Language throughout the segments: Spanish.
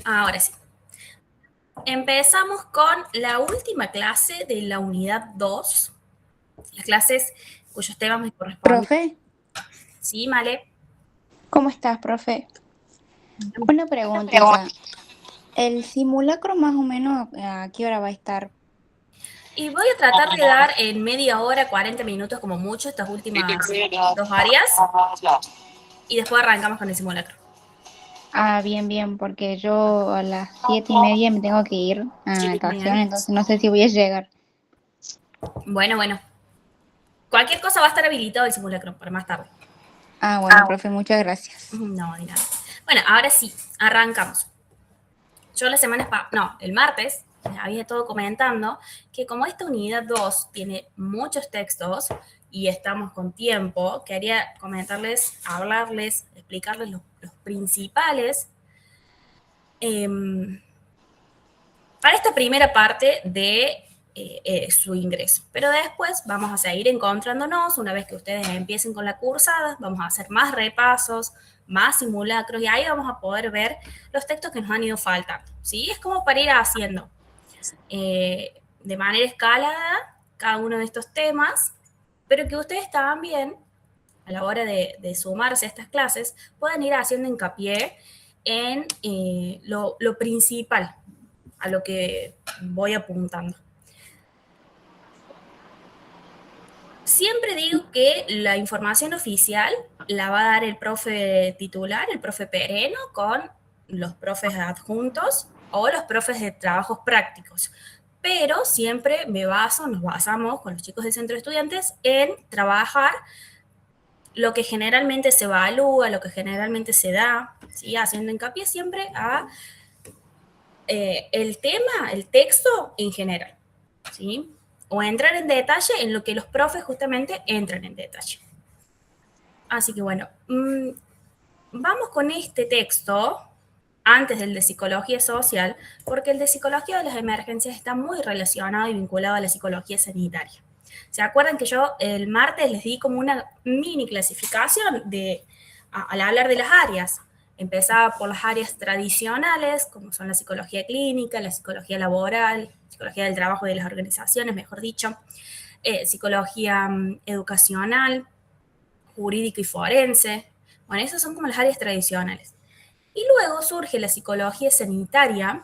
Ahora sí. Empezamos con la última clase de la unidad 2, las clases cuyos temas me corresponden. Profe, Sí, Male. ¿cómo estás, profe? Una preguntita. ¿El simulacro más o menos a qué hora va a estar? Y voy a tratar de dar en media hora, 40 minutos como mucho, estas últimas dos áreas, y después arrancamos con el simulacro. Ah, bien, bien, porque yo a las 7:30 me tengo que ir a natación, Bien. entonces no sé si voy a llegar. Bueno. Cualquier cosa va a estar habilitado el simulacro para más tarde. Ah, bueno, profe, muchas gracias. No, de nada. Bueno, ahora sí, arrancamos. Yo la semana no, el martes, les había estado comentando que como esta unidad 2 tiene muchos textos y estamos con tiempo, quería comentarles, hablarles, explicarles los principales para esta primera parte de su ingreso. Pero después vamos a seguir encontrándonos, una vez que ustedes empiecen con la cursada, vamos a hacer más repasos, más simulacros, y ahí vamos a poder ver los textos que nos han ido faltando. ¿Sí? Es como para ir haciendo de manera escalada cada uno de estos temas, pero que ustedes también, a la hora de sumarse a estas clases, puedan ir haciendo hincapié en lo principal, a lo que voy apuntando. Siempre digo que la información oficial la va a dar el profe titular, el profe Pereno, con los profes adjuntos o los profes de trabajos prácticos. Pero siempre nos basamos con los chicos del centro de estudiantes en trabajar lo que generalmente se evalúa, lo que generalmente se da, ¿sí? Haciendo hincapié siempre a el tema, el texto en general, ¿sí? O entrar en detalle en lo que los profes justamente entran en detalle. Así que bueno, vamos con este texto antes del de psicología social, porque el de psicología de las emergencias está muy relacionado y vinculado a la psicología sanitaria. ¿Se acuerdan que yo el martes les di como una mini clasificación al hablar de las áreas? Empezaba por las áreas tradicionales, como son la psicología clínica, la psicología laboral, psicología del trabajo y de las organizaciones, mejor dicho, psicología educacional, jurídica y forense. Bueno, esas son como las áreas tradicionales. Y luego surge la psicología sanitaria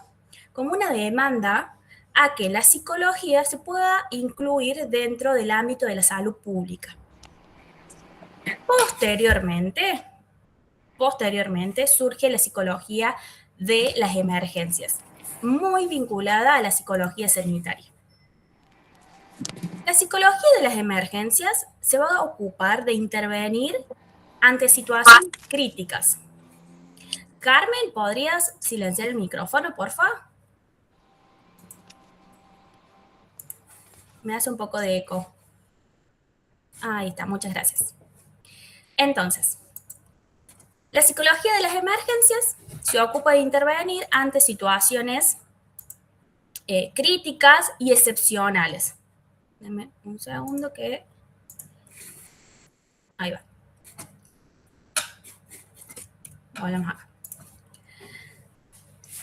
como una demanda a que la psicología se pueda incluir dentro del ámbito de la salud pública. Posteriormente, posteriormente surge la psicología de las emergencias, muy vinculada a la psicología sanitaria. La psicología de las emergencias se va a ocupar de intervenir ante situaciones críticas. Carmen, ¿podrías silenciar el micrófono, porfa? Me hace un poco de eco. Ahí está, muchas gracias. Entonces, la psicología de las emergencias se ocupa de intervenir ante situaciones críticas y excepcionales. Denme un segundo que... Ahí va. Volvemos acá.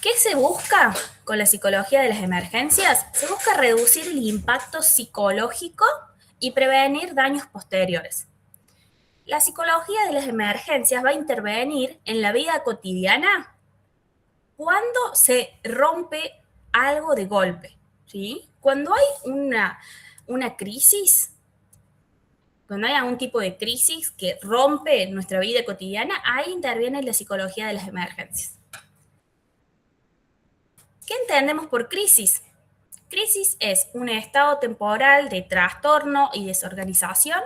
¿Qué se busca con la psicología de las emergencias? Se busca reducir el impacto psicológico y prevenir daños posteriores. La psicología de las emergencias va a intervenir en la vida cotidiana cuando se rompe algo de golpe, ¿sí? Cuando hay una crisis, cuando hay algún tipo de crisis que rompe nuestra vida cotidiana, ahí interviene la psicología de las emergencias. ¿Qué entendemos por crisis? Crisis es un estado temporal de trastorno y desorganización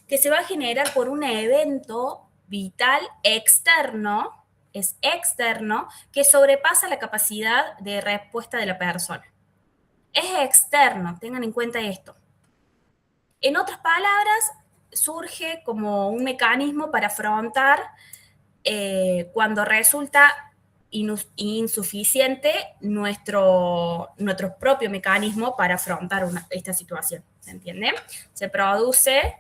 que se va a generar por un evento vital externo, es externo, que sobrepasa la capacidad de respuesta de la persona. Es externo, tengan en cuenta esto. En otras palabras, surge como un mecanismo para afrontar cuando resulta insuficiente nuestro propio mecanismo para afrontar esta situación. ¿Se entiende? Se produce,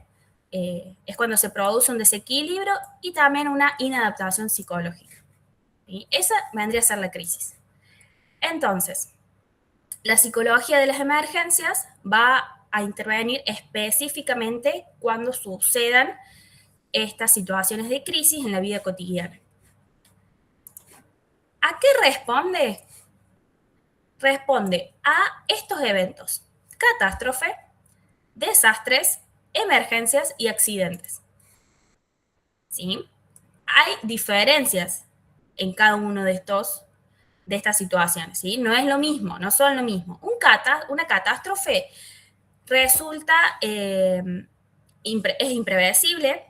es cuando se produce un desequilibrio y también una inadaptación psicológica. ¿Sí? Esa vendría a ser la crisis. Entonces, la psicología de las emergencias va a intervenir específicamente cuando sucedan estas situaciones de crisis en la vida cotidiana. ¿A qué responde? Responde a estos eventos: catástrofe, desastres, emergencias y accidentes. ¿Sí? Hay diferencias en cada uno de estas situaciones, ¿sí? No es lo mismo, no son lo mismo. Una catástrofe resulta, es imprevisible,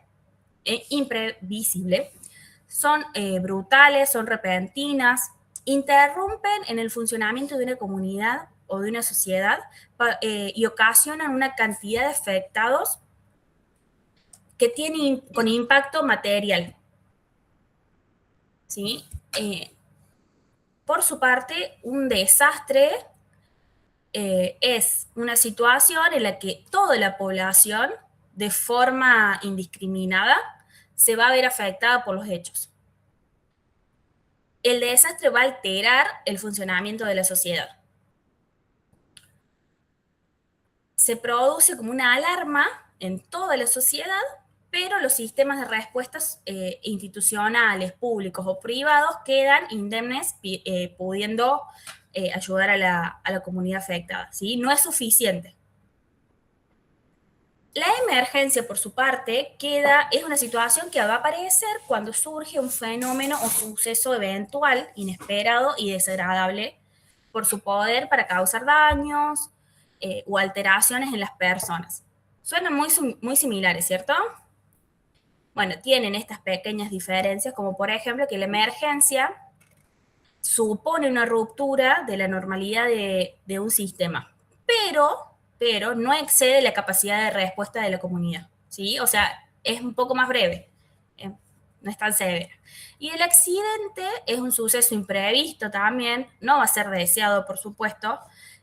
son brutales, son repentinas, interrumpen en el funcionamiento de una comunidad o de una sociedad y ocasionan una cantidad de afectados que tienen con impacto material. ¿Sí? Por su parte, un desastre es una situación en la que toda la población, de forma indiscriminada, se va a ver afectada por los hechos. El desastre va a alterar el funcionamiento de la sociedad. Se produce como una alarma en toda la sociedad, pero los sistemas de respuestas institucionales, públicos o privados quedan indemnes, pudiendo ayudar a la comunidad afectada, ¿sí? No es suficiente. La emergencia, por su parte, es una situación que va a aparecer cuando surge un fenómeno o suceso eventual, inesperado y desagradable por su poder para causar daños o alteraciones en las personas. Suenan muy similares, ¿cierto? Bueno, tienen estas pequeñas diferencias, como por ejemplo que la emergencia supone una ruptura de la normalidad de un sistema, pero no excede la capacidad de respuesta de la comunidad, ¿sí? O sea, es un poco más breve, no es tan severa. Y el accidente es un suceso imprevisto también, no va a ser deseado, por supuesto,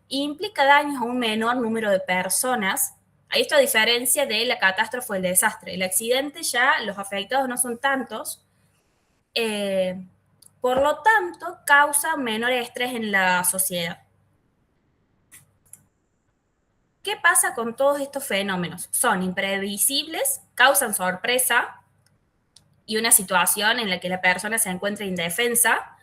e implica daños a un menor número de personas. Esto a diferencia de la catástrofe o el desastre. El accidente ya, los afectados no son tantos, por lo tanto, causa menor estrés en la sociedad. ¿Qué pasa con todos estos fenómenos? Son imprevisibles, causan sorpresa y una situación en la que la persona se encuentra indefensa,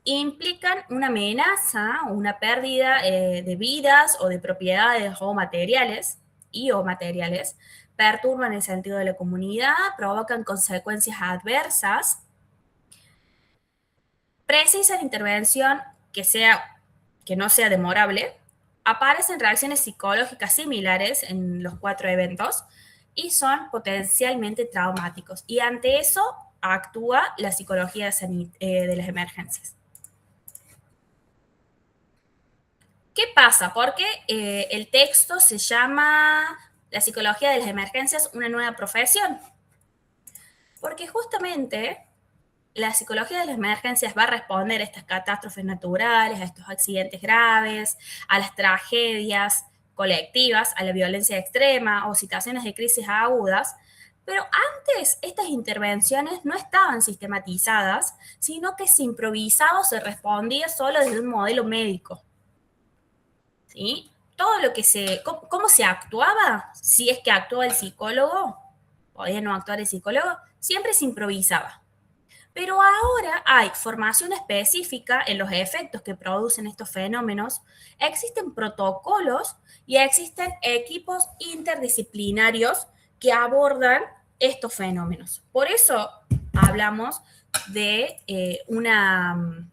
implican una amenaza o una pérdida de vidas o de propiedades o materiales perturban el sentido de la comunidad, provocan consecuencias adversas, precisan intervención que no sea demorable, aparecen reacciones psicológicas similares en los 4 eventos y son potencialmente traumáticos. Y ante eso actúa la psicología de las emergencias. ¿Qué pasa? Porque el texto se llama La psicología de las emergencias, una nueva profesión. Porque justamente la psicología de las emergencias va a responder a estas catástrofes naturales, a estos accidentes graves, a las tragedias colectivas, a la violencia extrema o situaciones de crisis agudas. Pero antes estas intervenciones no estaban sistematizadas, sino que se improvisaba o se respondía solo desde un modelo médico. ¿Sí? Todo lo que ¿cómo se actuaba? Si es que actuaba el psicólogo, podía no actuar el psicólogo, siempre se improvisaba. Pero ahora hay formación específica en los efectos que producen estos fenómenos, existen protocolos y existen equipos interdisciplinarios que abordan estos fenómenos. Por eso hablamos de una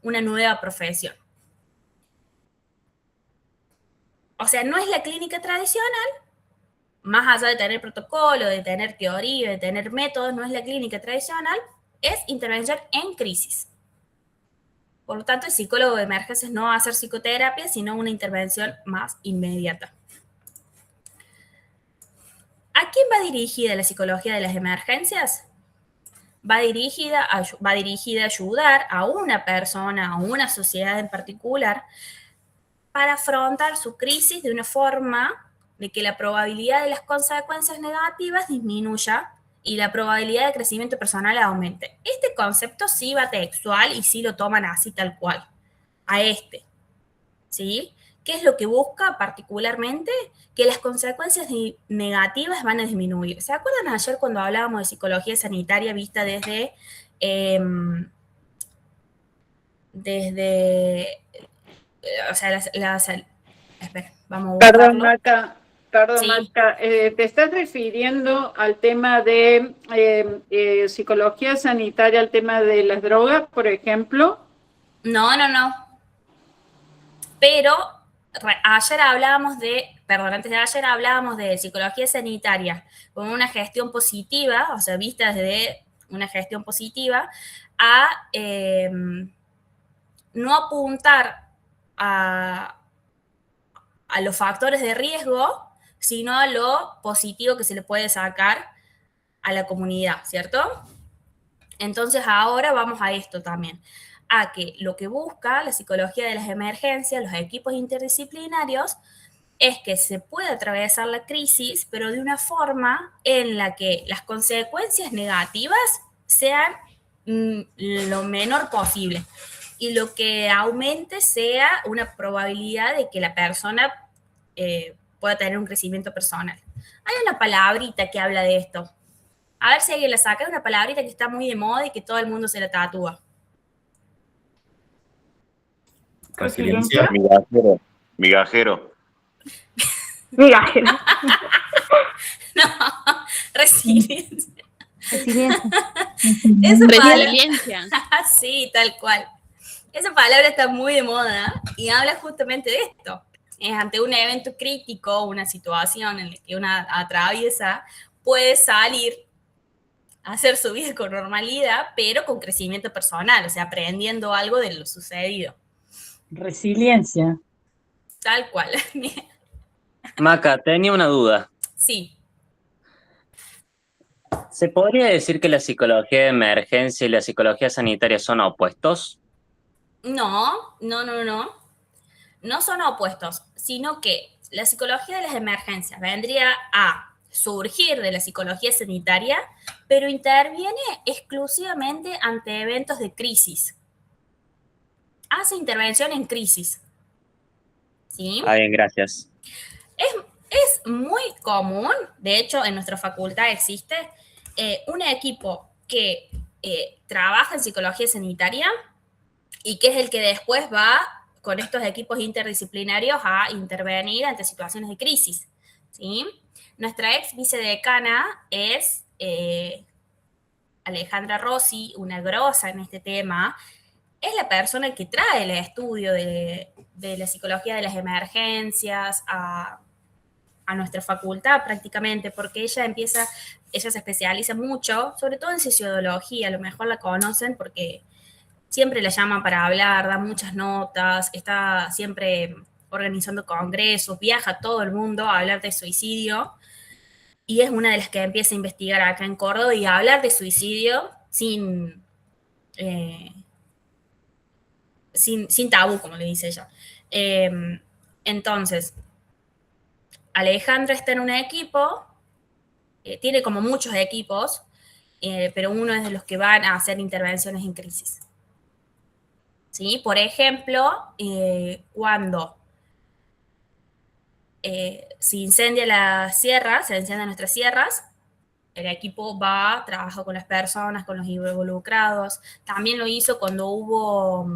nueva profesión. O sea, no es la clínica tradicional, más allá de tener protocolo, de tener teoría, de tener métodos, no es la clínica tradicional, es intervención en crisis. Por lo tanto, el psicólogo de emergencias no va a hacer psicoterapia, sino una intervención más inmediata. ¿A quién va dirigida la psicología de las emergencias? Va dirigida a ayudar a una persona, a una sociedad en particular, para afrontar su crisis de una forma de que la probabilidad de las consecuencias negativas disminuya y la probabilidad de crecimiento personal aumente. Este concepto sí va textual y sí lo toman así tal cual. a este, ¿sí? ¿Qué es lo que busca particularmente? Que las consecuencias negativas van a disminuir. ¿Se acuerdan ayer cuando hablábamos de psicología sanitaria vista desde o sea, espera, vamos a Perdón, buscarlo. Sí. Maca, ¿te estás refiriendo al tema de psicología sanitaria, al tema de las drogas, por ejemplo? No. Pero ayer hablábamos antes de ayer hablábamos de psicología sanitaria con una gestión positiva, o sea, vista desde una gestión positiva, a no apuntar a los factores de riesgo, sino a lo positivo que se le puede sacar a la comunidad, ¿cierto? Entonces ahora vamos a esto también, a que lo que busca la psicología de las emergencias, los equipos interdisciplinarios, es que se pueda atravesar la crisis, pero de una forma en la que las consecuencias negativas sean lo menor posible y lo que aumente sea una probabilidad de que la persona pueda tener un crecimiento personal. Hay una palabrita que habla de esto. A ver si alguien la saca, es una palabrita que está muy de moda y que todo el mundo se la tatúa. ¿Resiliencia? Migajero. Migajero. Migajero. No, resiliencia. Resiliencia. Resiliencia. Sí, tal cual. Esa palabra está muy de moda y habla justamente de esto. Es ante un evento crítico, una situación en la que una atraviesa, puede salir a hacer su vida con normalidad, pero con crecimiento personal, o sea, aprendiendo algo de lo sucedido. Resiliencia. Tal cual. Maca, tenía una duda. Sí. ¿Se podría decir que la psicología de emergencia y la psicología sanitaria son opuestos? No. No son opuestos, sino que la psicología de las emergencias vendría a surgir de la psicología sanitaria, pero interviene exclusivamente ante eventos de crisis. Hace intervención en crisis. ¿Sí? Ah, bien, gracias. Es muy común, de hecho en nuestra facultad existe un equipo que trabaja en psicología sanitaria y que es el que después va con estos equipos interdisciplinarios a intervenir ante situaciones de crisis. ¿Sí? Nuestra ex vicedecana es Alejandra Rossi, una grosa en este tema. Es la persona que trae el estudio de la psicología de las emergencias a nuestra facultad prácticamente, porque ella se especializa mucho, sobre todo en sociología, a lo mejor la conocen porque siempre la llaman para hablar, da muchas notas, está siempre organizando congresos, viaja a todo el mundo a hablar de suicidio, y es una de las que empieza a investigar acá en Córdoba y a hablar de suicidio sin tabú, como le dice ella. Entonces, Alejandra está en un equipo, tiene como muchos equipos, pero uno es de los que van a hacer intervenciones en crisis. ¿Sí? Por ejemplo, cuando se incendia la sierra, se incendian nuestras sierras, el equipo va, trabaja con las personas, con los involucrados. También lo hizo cuando hubo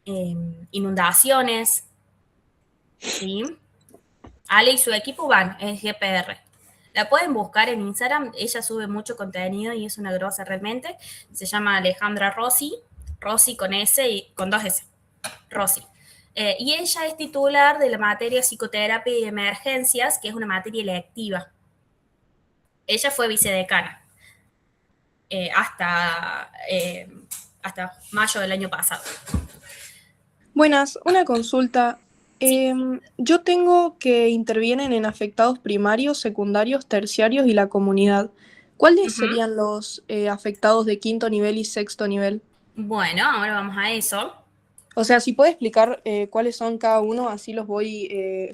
inundaciones. ¿Sí? Ale y su equipo van, es GPR. La pueden buscar en Instagram, ella sube mucho contenido y es una grosa realmente. Se llama Alejandra Rossi, Rossi con S y con 2 S, Rossi. Y ella es titular de la materia psicoterapia y emergencias, que es una materia electiva. Ella fue vicedecana hasta mayo del año pasado. Buenas, una consulta. Sí. Yo tengo que intervienen en afectados primarios, secundarios, terciarios y la comunidad. ¿Cuáles serían los afectados de quinto nivel y sexto nivel? Bueno, ahora vamos a eso. O sea, si puede explicar cuáles son cada uno, así los voy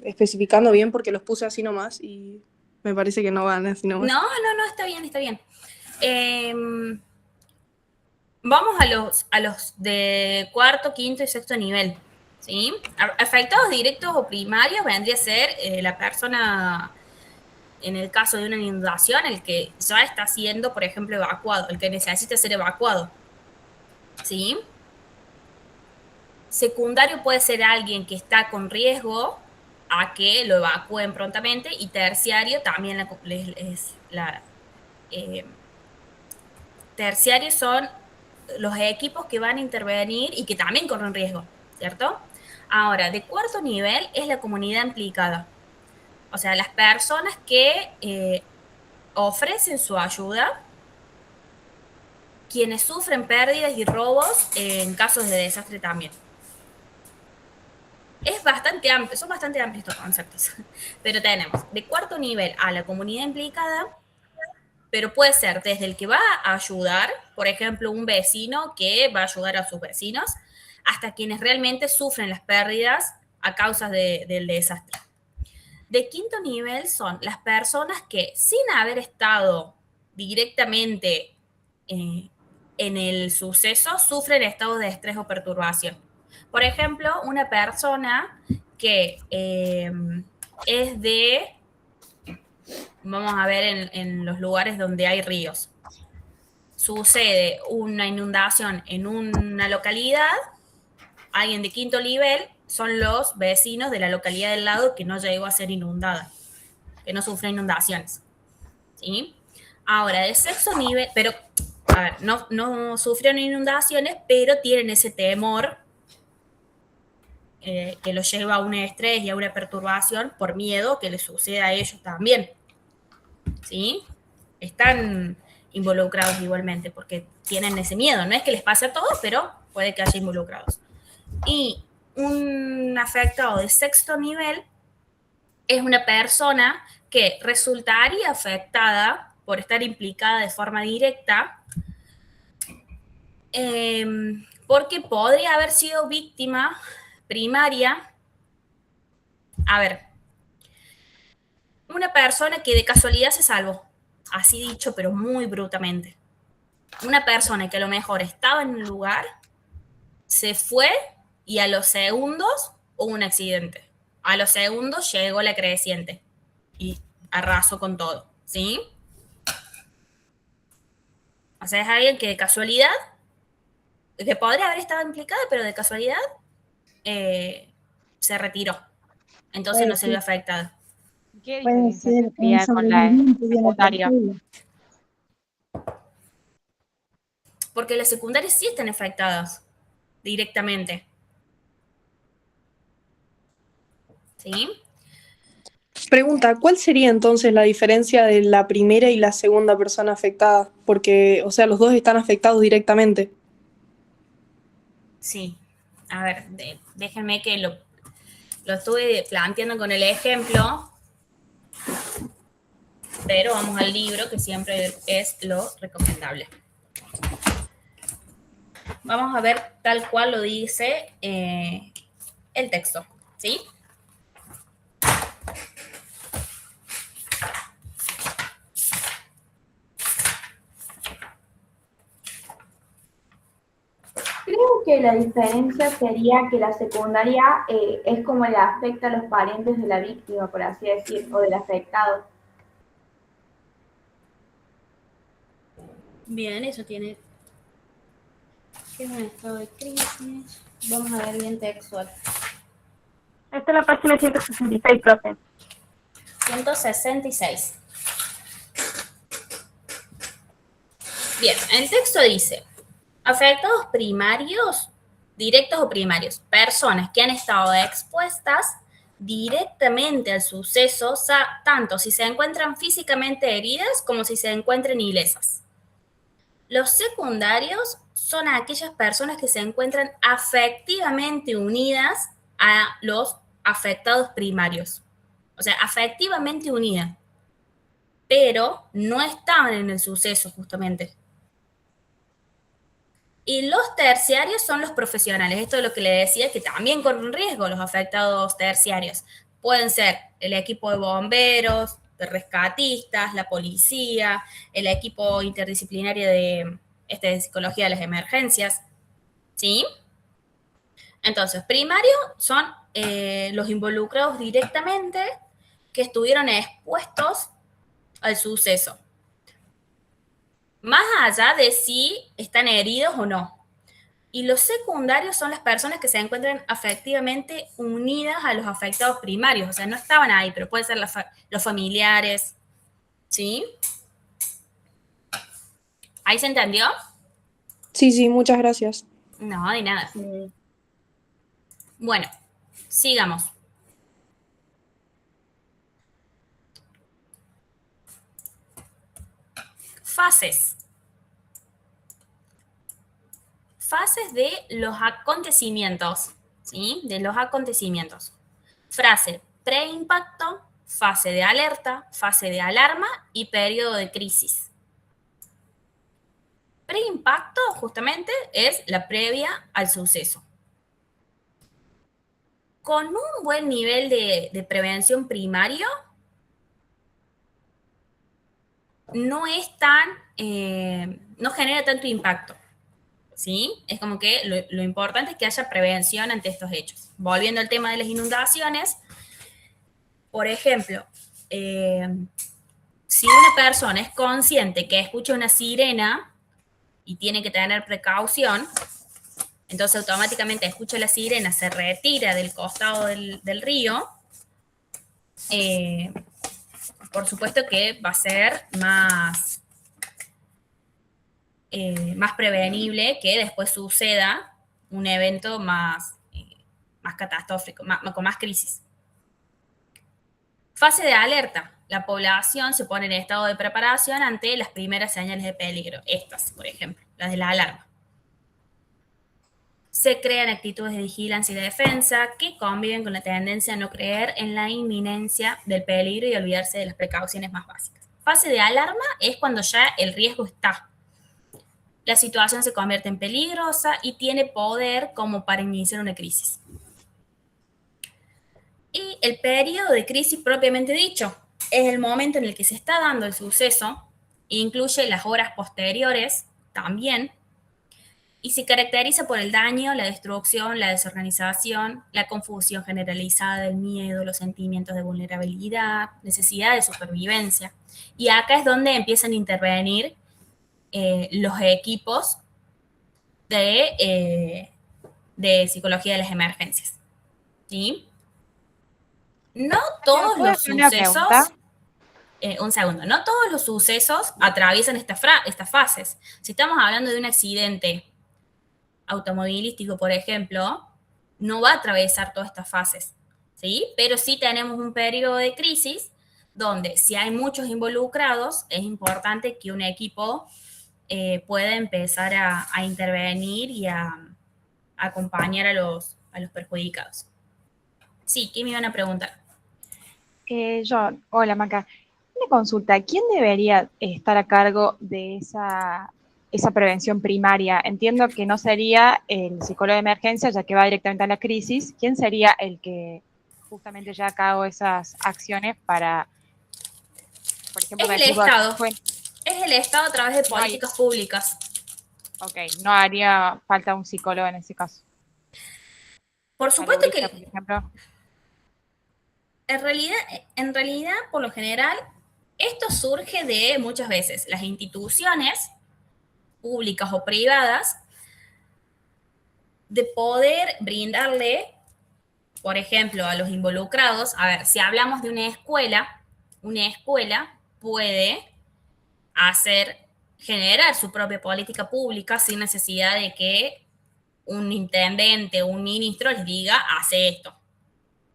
especificando bien porque los puse así nomás y me parece que no van así nomás. No, está bien. Vamos a los de cuarto, quinto y sexto nivel, ¿sí? Afectados directos o primarios vendría a ser la persona, en el caso de una inundación, el que ya está siendo, por ejemplo, evacuado, el que necesita ser evacuado, ¿sí? Secundario puede ser alguien que está con riesgo a que lo evacúen prontamente, y terciario también terciarios son los equipos que van a intervenir y que también corren riesgo, ¿cierto? Ahora, de cuarto nivel es la comunidad implicada. O sea, las personas que ofrecen su ayuda, quienes sufren pérdidas y robos en casos de desastre también. Es bastante amplio, son bastante amplios estos conceptos. Pero tenemos de cuarto nivel a la comunidad implicada, pero puede ser desde el que va a ayudar, por ejemplo, un vecino que va a ayudar a sus vecinos, hasta quienes realmente sufren las pérdidas a causa del desastre. De quinto nivel son las personas que, sin haber estado directamente en el suceso, sufren estados de estrés o perturbación. Por ejemplo, una persona que es de, vamos a ver, en los lugares donde hay ríos. Sucede una inundación en una localidad, alguien de quinto nivel son los vecinos de la localidad del lado que no llegó a ser inundada, que no sufre inundaciones, ¿sí? Ahora, de sexto nivel, pero, a ver, no sufrieron inundaciones, pero tienen ese temor que los lleva a un estrés y a una perturbación por miedo que les suceda a ellos también, ¿sí? Están involucrados igualmente porque tienen ese miedo. No es que les pase a todos, pero puede que haya involucrados. Y un afectado de sexto nivel es una persona que resultaría afectada por estar implicada de forma directa, porque podría haber sido víctima primaria. A ver, una persona que de casualidad se salvó, así dicho, pero muy brutamente. Una persona que a lo mejor estaba en un lugar, se fue y a los segundos hubo un accidente. A los segundos llegó la creciente y arrasó con todo, ¿sí? O sea, es alguien que de casualidad, que podría haber estado implicada, pero de casualidad se retiró. Entonces no se vio afectada. ¿Qué Puede diferencia ser un tendría con la sobreviviente de una secundaria? tragedia. Porque las secundarias sí están afectadas directamente, ¿sí? Pregunta, ¿cuál sería entonces la diferencia de la primera y la segunda persona afectada? Porque, o sea, los dos están afectados directamente. Sí. A ver, déjenme que lo estuve planteando con el ejemplo, pero vamos al libro, que siempre es lo recomendable. Vamos a ver tal cual lo dice el texto, ¿sí? Creo que la diferencia sería que la secundaria es como le afecta a los parientes de la víctima, por así decir, o del afectado. Bien, eso tiene que es un estado de crisis. Vamos a ver bien textual. Esta es la página 166, profe. 166. Bien, el texto dice: afectados primarios, directos o primarios, personas que han estado expuestas directamente al suceso, tanto si se encuentran físicamente heridas como si se encuentren ilesas. Los secundarios son aquellas personas que se encuentran afectivamente unidas a los afectados primarios. O sea, afectivamente unidas, pero no estaban en el suceso justamente. Y los terciarios son los profesionales. Esto es lo que le decía, que también corren riesgo los afectados terciarios. Pueden ser el equipo de bomberos, de rescatistas, la policía, el equipo interdisciplinario este de psicología de las emergencias, ¿sí? Entonces, primario son los involucrados directamente que estuvieron expuestos al suceso, más allá de si están heridos o no. Y los secundarios son las personas que se encuentran afectivamente unidas a los afectados primarios, o sea, no estaban ahí, pero pueden ser los familiares, ¿sí? ¿Ahí se entendió? Sí, muchas gracias. No, de nada. Bueno, sigamos. Fases. Fases de los acontecimientos, ¿sí? De los acontecimientos. Fase preimpacto, fase de alerta, fase de alarma y periodo de crisis. Preimpacto, justamente, es la previa al suceso. Con un buen nivel de prevención primario, no es tan, no genera tanto impacto, ¿sí? Es como que lo importante es que haya prevención ante estos hechos. Volviendo al tema de las inundaciones, por ejemplo, si una persona es consciente que escucha una sirena y tiene que tener precaución, entonces automáticamente escucha la sirena, se retira del costado del río, por supuesto que va a ser más prevenible que después suceda un evento más catastrófico, con más crisis. Fase de alerta. La población se pone en estado de preparación ante las primeras señales de peligro. Estas, por ejemplo, las de la alarma. Se crean actitudes de vigilancia y de defensa que conviven con la tendencia a no creer en la inminencia del peligro y olvidarse de las precauciones más básicas. Fase de alarma es cuando ya el riesgo está. La situación se convierte en peligrosa y tiene poder como para iniciar una crisis. Y el periodo de crisis propiamente dicho es el momento en el que se está dando el suceso, incluye las horas posteriores también, y se caracteriza por el daño, la destrucción, la desorganización, la confusión generalizada del miedo, los sentimientos de vulnerabilidad, necesidad de supervivencia. Y acá es donde empiezan a intervenir los equipos de psicología de las emergencias, ¿sí? No todos los sucesos, un segundo, no todos los sucesos atraviesan estas fases. Si estamos hablando de un accidente automovilístico, por ejemplo, no va a atravesar todas estas fases, ¿sí? Pero sí tenemos un periodo de crisis donde si hay muchos involucrados, es importante que un equipo pueda empezar a intervenir y a acompañar a los perjudicados. Sí, ¿qué me iban a preguntar? Hola Maca, una consulta, ¿quién debería estar a cargo de esa prevención primaria? Entiendo que no sería el psicólogo de emergencia, ya que va directamente a la crisis. ¿Quién sería el que justamente lleva a cabo esas acciones para, por ejemplo, es el Estado? Es el Estado a través de políticas públicas. Ok, no haría falta un psicólogo en ese caso. Por supuesto que... Por ejemplo. En realidad, por lo general, esto surge de muchas veces las instituciones públicas o privadas de poder brindarle, por ejemplo, a los involucrados, a ver, si hablamos de una escuela puede generar su propia política pública sin necesidad de que un intendente o un ministro les diga, hace esto.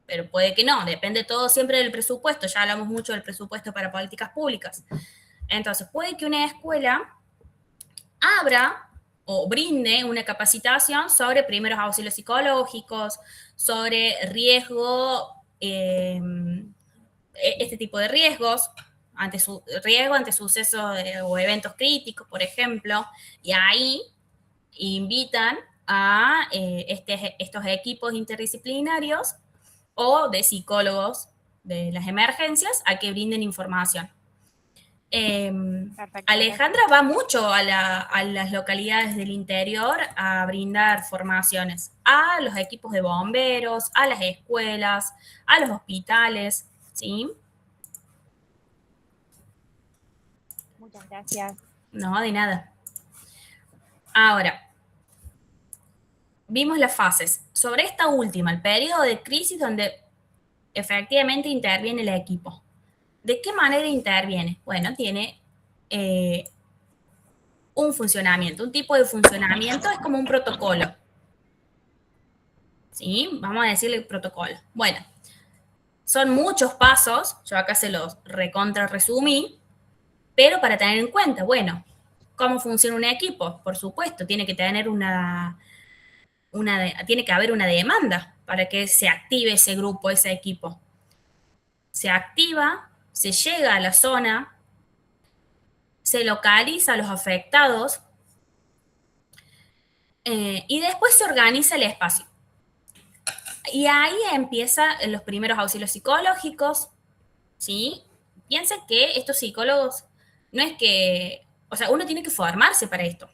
Pero puede que no, depende todo siempre del presupuesto, ya hablamos mucho del presupuesto para políticas públicas. Entonces, puede que una escuela abra o brinde una capacitación sobre primeros auxilios psicológicos, sobre riesgo, este tipo de riesgos, ante sucesos o eventos críticos, por ejemplo, y ahí invitan a estos equipos interdisciplinarios o de psicólogos de las emergencias a que brinden información. Perfecto, Alejandra va mucho a las localidades del interior a brindar formaciones a los equipos de bomberos, a las escuelas, a los hospitales, ¿sí? Muchas gracias. No, de nada. Ahora, vimos las fases. Sobre esta última, el periodo de crisis donde efectivamente interviene el equipo. ¿De qué manera interviene? Bueno, tiene un funcionamiento, un tipo de funcionamiento es como un protocolo. ¿Sí? Vamos a decirle protocolo. Bueno, son muchos pasos, yo acá se los recontra resumí, pero para tener en cuenta, bueno, ¿cómo funciona un equipo? Por supuesto, tiene que tener tiene que haber una demanda para que se active ese grupo, ese equipo. Se activa, se llega a la zona, se localiza a los afectados y después se organiza el espacio. Y ahí empiezan los primeros auxilios psicológicos, ¿sí? Piensen que estos psicólogos no es que, o sea, uno tiene que formarse para esto,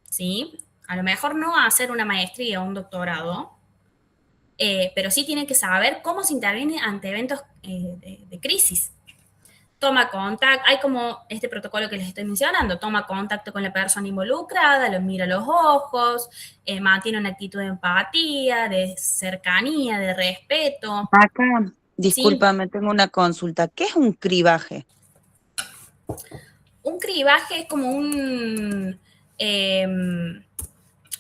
¿sí? A lo mejor no hacer una maestría o un doctorado, pero sí tienen que saber cómo se interviene ante eventos de crisis. Toma contacto, hay como este protocolo que les estoy mencionando, toma contacto con la persona involucrada, lo mira a los ojos, mantiene una actitud de empatía, de cercanía, de respeto. Acá, discúlpame, tengo una consulta. ¿Qué es un cribaje? Un cribaje es como un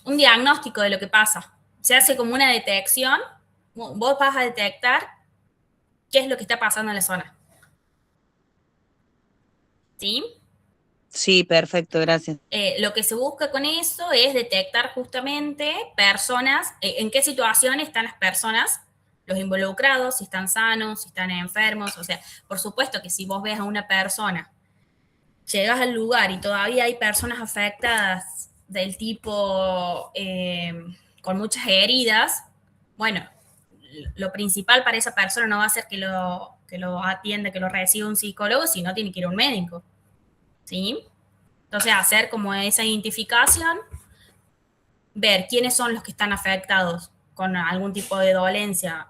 diagnóstico de lo que pasa. Se hace como una detección, vos vas a detectar qué es lo que está pasando en la zona. ¿Sí? Sí, perfecto, gracias. Lo que se busca con eso es detectar justamente personas, en qué situación están las personas, los involucrados, si están sanos, si están enfermos. O sea, por supuesto que si vos ves a una persona, llegas al lugar y todavía hay personas afectadas del tipo con muchas heridas, bueno, lo principal para esa persona no va a ser que lo atienda, que lo reciba un psicólogo, sino tiene que ir a un médico, ¿sí? Entonces, hacer como esa identificación, ver quiénes son los que están afectados con algún tipo de dolencia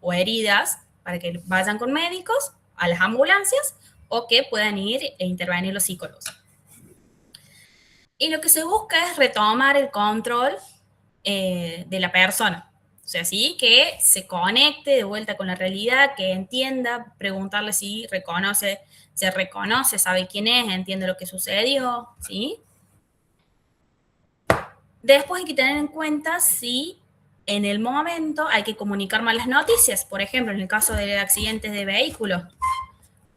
o heridas, para que vayan con médicos, a las ambulancias, o que puedan ir e intervenir los psicólogos. Y lo que se busca es retomar el control de la persona. O sea, sí, que se conecte de vuelta con la realidad, que entienda, preguntarle si se reconoce, sabe quién es, entiende lo que sucedió, ¿sí? Después hay que tener en cuenta si en el momento hay que comunicar malas noticias. Por ejemplo, en el caso de accidentes de vehículos,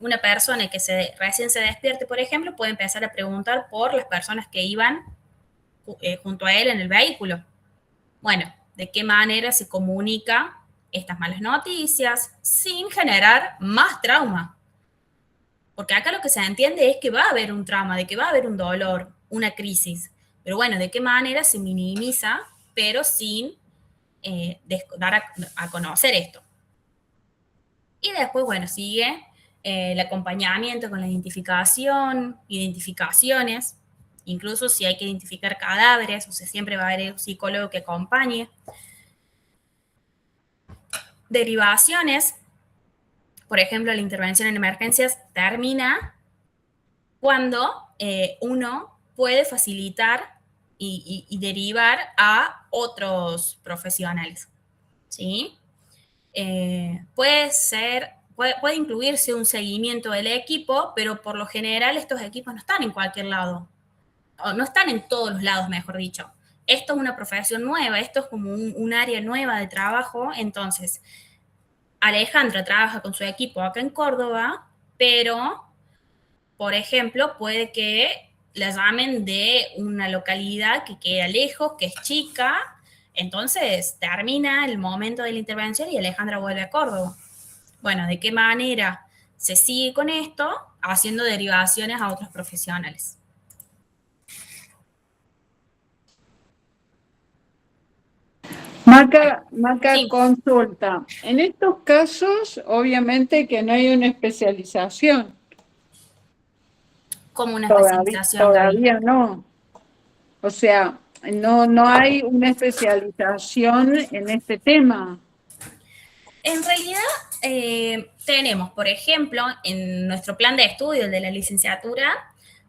una persona que recién se despierte, por ejemplo, puede empezar a preguntar por las personas que iban junto a él en el vehículo. Bueno, ¿de qué manera se comunica estas malas noticias sin generar más trauma? Porque acá lo que se entiende es que va a haber un trauma, de que va a haber un dolor, una crisis. Pero bueno, ¿de qué manera se minimiza, pero sin dar a conocer esto? Y después, bueno, sigue el acompañamiento con la identificaciones, incluso si hay que identificar cadáveres, o sea, siempre va a haber un psicólogo que acompañe. Derivaciones, por ejemplo, la intervención en emergencias termina cuando uno puede facilitar y derivar a otros profesionales, ¿sí? Puede incluirse un seguimiento del equipo, pero por lo general estos equipos no están en cualquier lado, o no están en todos los lados, mejor dicho. Esto es una profesión nueva, esto es como un área nueva de trabajo. Entonces, Alejandra trabaja con su equipo acá en Córdoba, pero, por ejemplo, puede que la llamen de una localidad que queda lejos, que es chica. Entonces, termina el momento de la intervención y Alejandra vuelve a Córdoba. Bueno, ¿de qué manera se sigue con esto? Haciendo derivaciones a otros profesionales. Maca, Sí. consulta. En estos casos, obviamente que no hay una especialización. como una Todavía, especialización, Gaby. todavía no. O sea, no hay una especialización en este tema. En realidad, tenemos, por ejemplo, en nuestro plan de estudio, el de la licenciatura,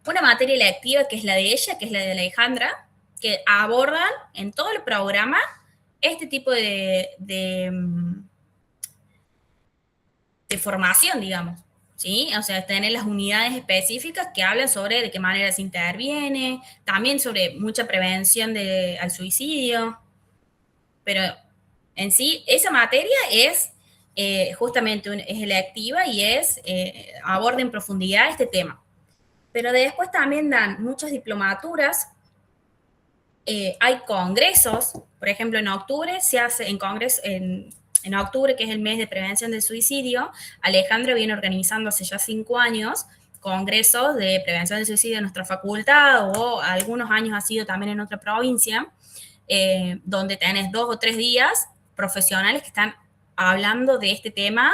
una materia electiva que es la de ella, que es la de Alejandra, que abordan en todo el programa este tipo de formación, digamos, ¿sí? O sea, tener las unidades específicas que hablan sobre de qué manera se interviene, también sobre mucha prevención al suicidio, pero en sí, esa materia es justamente es electiva y aborda en profundidad este tema. Pero después también dan muchas diplomaturas, hay congresos, por ejemplo, en octubre se hace en octubre, que es el mes de prevención del suicidio, Alejandra viene organizando hace ya 5 años congresos de prevención del suicidio en nuestra facultad, o algunos años ha sido también en otra provincia, donde tenés 2 o 3 días profesionales que están hablando de este tema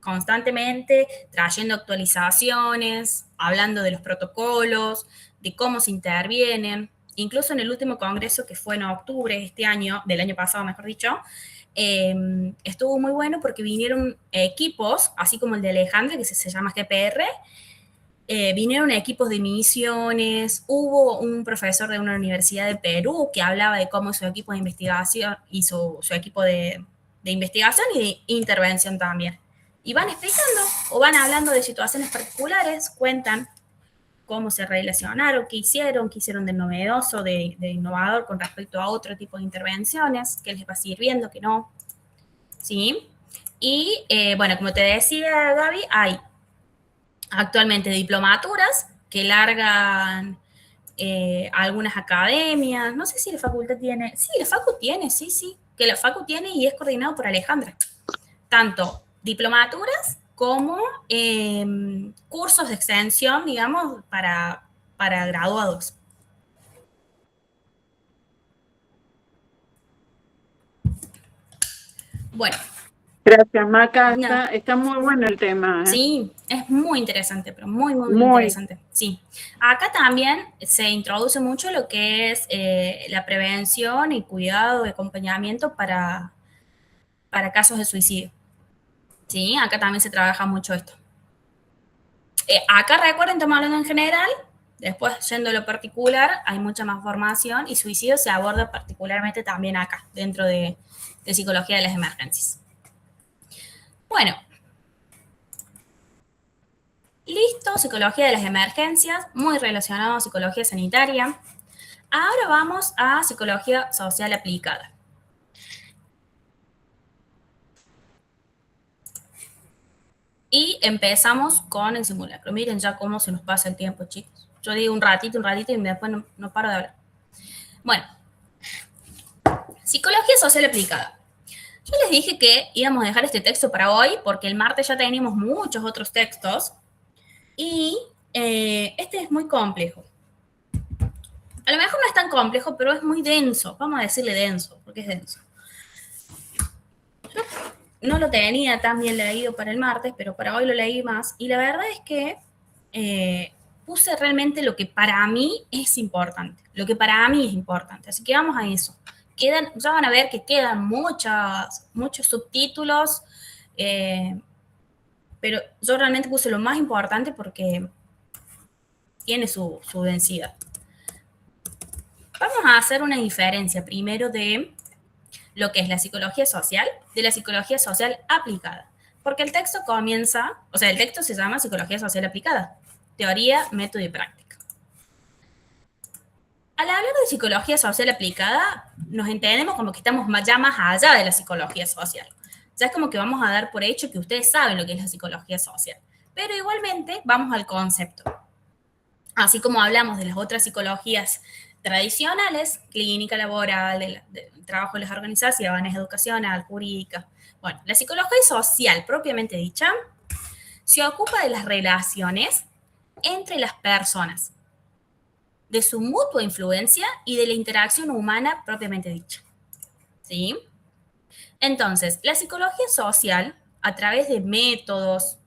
constantemente, trayendo actualizaciones, hablando de los protocolos, de cómo se intervienen. Incluso en el último congreso, que fue en octubre este año, del año pasado, mejor dicho, estuvo muy bueno porque vinieron equipos, así como el de Alejandra, que se llama GPR, vinieron equipos de misiones, hubo un profesor de una universidad de Perú que hablaba de cómo su equipo de investigación y su equipo de investigación y de intervención también. Y van explicando o van hablando de situaciones particulares, cuentan cómo se relacionaron, qué hicieron de novedoso, de innovador con respecto a otro tipo de intervenciones, qué les va sirviendo, qué no. ¿Sí? Y bueno, como te decía Gaby, hay actualmente diplomaturas que largan algunas academias, no sé si la facultad tiene, sí, la facu tiene, sí, que la facu tiene y es coordinado por Alejandra. Tanto diplomaturas como cursos de extensión, digamos, para graduados. Bueno. Gracias, Maca. Está muy bueno el tema. Sí, es muy interesante, pero muy interesante. Sí. Acá también se introduce mucho lo que es la prevención y cuidado y acompañamiento para casos de suicidio. Sí, acá también se trabaja mucho esto. Acá recuerden, estamos hablando en general, después yendo a lo particular, hay mucha más formación y suicidio se aborda particularmente también acá, dentro de psicología de las emergencias. Bueno, listo, psicología de las emergencias, muy relacionado a psicología sanitaria. Ahora vamos a psicología social aplicada. Y empezamos con el simulacro. Miren ya cómo se nos pasa el tiempo, chicos. Yo digo un ratito y después no paro de hablar. Bueno, psicología social aplicada. Yo les dije que íbamos a dejar este texto para hoy porque el martes ya teníamos muchos otros textos y este es muy complejo. A lo mejor no es tan complejo, pero es muy denso. Vamos a decirle denso, porque es denso. Yo no lo tenía tan bien leído para el martes, pero para hoy lo leí más. Y la verdad es que puse realmente lo que para mí es importante. Lo que para mí es importante. Así que vamos a eso. Ya van a ver que quedan muchos subtítulos, pero yo realmente puse lo más importante porque tiene su densidad. Vamos a hacer una diferencia primero de lo que es la psicología social, de la psicología social aplicada. Porque el texto el texto se llama psicología social aplicada, teoría, método y práctica. Al hablar de psicología social aplicada, nos entendemos como que estamos ya más allá de la psicología social. Ya es como que vamos a dar por hecho que ustedes saben lo que es la psicología social. Pero igualmente vamos al concepto. Así como hablamos de las otras psicologías tradicionales, clínica laboral, del trabajo de las organizaciones, educacional, jurídica. Bueno, la psicología social propiamente dicha se ocupa de las relaciones entre las personas, de su mutua influencia y de la interacción humana propiamente dicha. ¿Sí? Entonces, la psicología social, a través de métodos,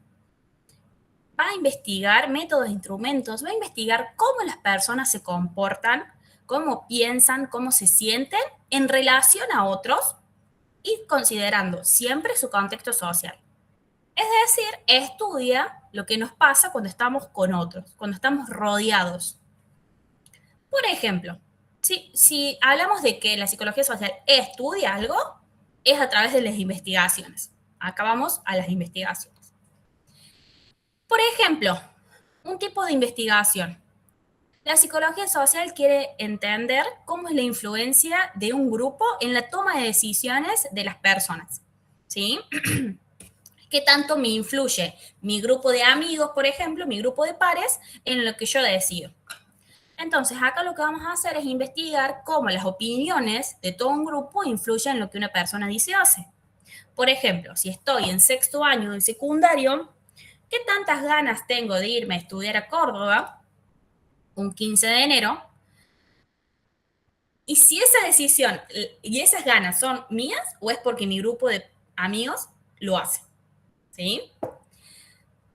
va a investigar métodos e instrumentos, va a investigar cómo las personas se comportan, cómo piensan, cómo se sienten en relación a otros y considerando siempre su contexto social. Es decir, estudia lo que nos pasa cuando estamos con otros, cuando estamos rodeados. Por ejemplo, si hablamos de que la psicología social estudia algo, es a través de las investigaciones. Acá vamos a las investigaciones. Por ejemplo, un tipo de investigación. La psicología social quiere entender cómo es la influencia de un grupo en la toma de decisiones de las personas, ¿sí? ¿Qué tanto me influye mi grupo de amigos, por ejemplo, mi grupo de pares, en lo que yo decido? Entonces, acá lo que vamos a hacer es investigar cómo las opiniones de todo un grupo influyen en lo que una persona dice o hace. Por ejemplo, si estoy en sexto año del secundario, ¿qué tantas ganas tengo de irme a estudiar a Córdoba un 15 de enero? Y si esa decisión y esas ganas son mías o es porque mi grupo de amigos lo hace, ¿sí?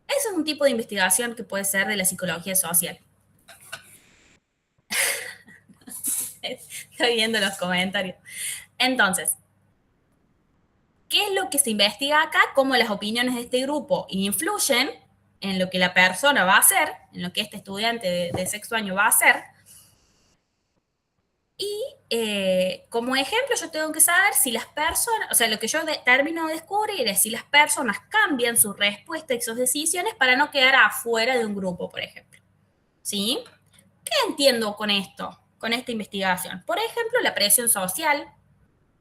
Eso es un tipo de investigación que puede ser de la psicología social. Estoy viendo los comentarios. Entonces, ¿qué es lo que se investiga acá? Cómo las opiniones de este grupo influyen en lo que la persona va a hacer, en lo que este estudiante de sexto año va a hacer. Y como ejemplo, yo tengo que saber si las personas, o sea, lo que yo termino de descubrir es si las personas cambian su respuesta y sus decisiones para no quedar afuera de un grupo, por ejemplo. ¿Sí? ¿Qué entiendo con esto? Con esta investigación. Por ejemplo, la presión social.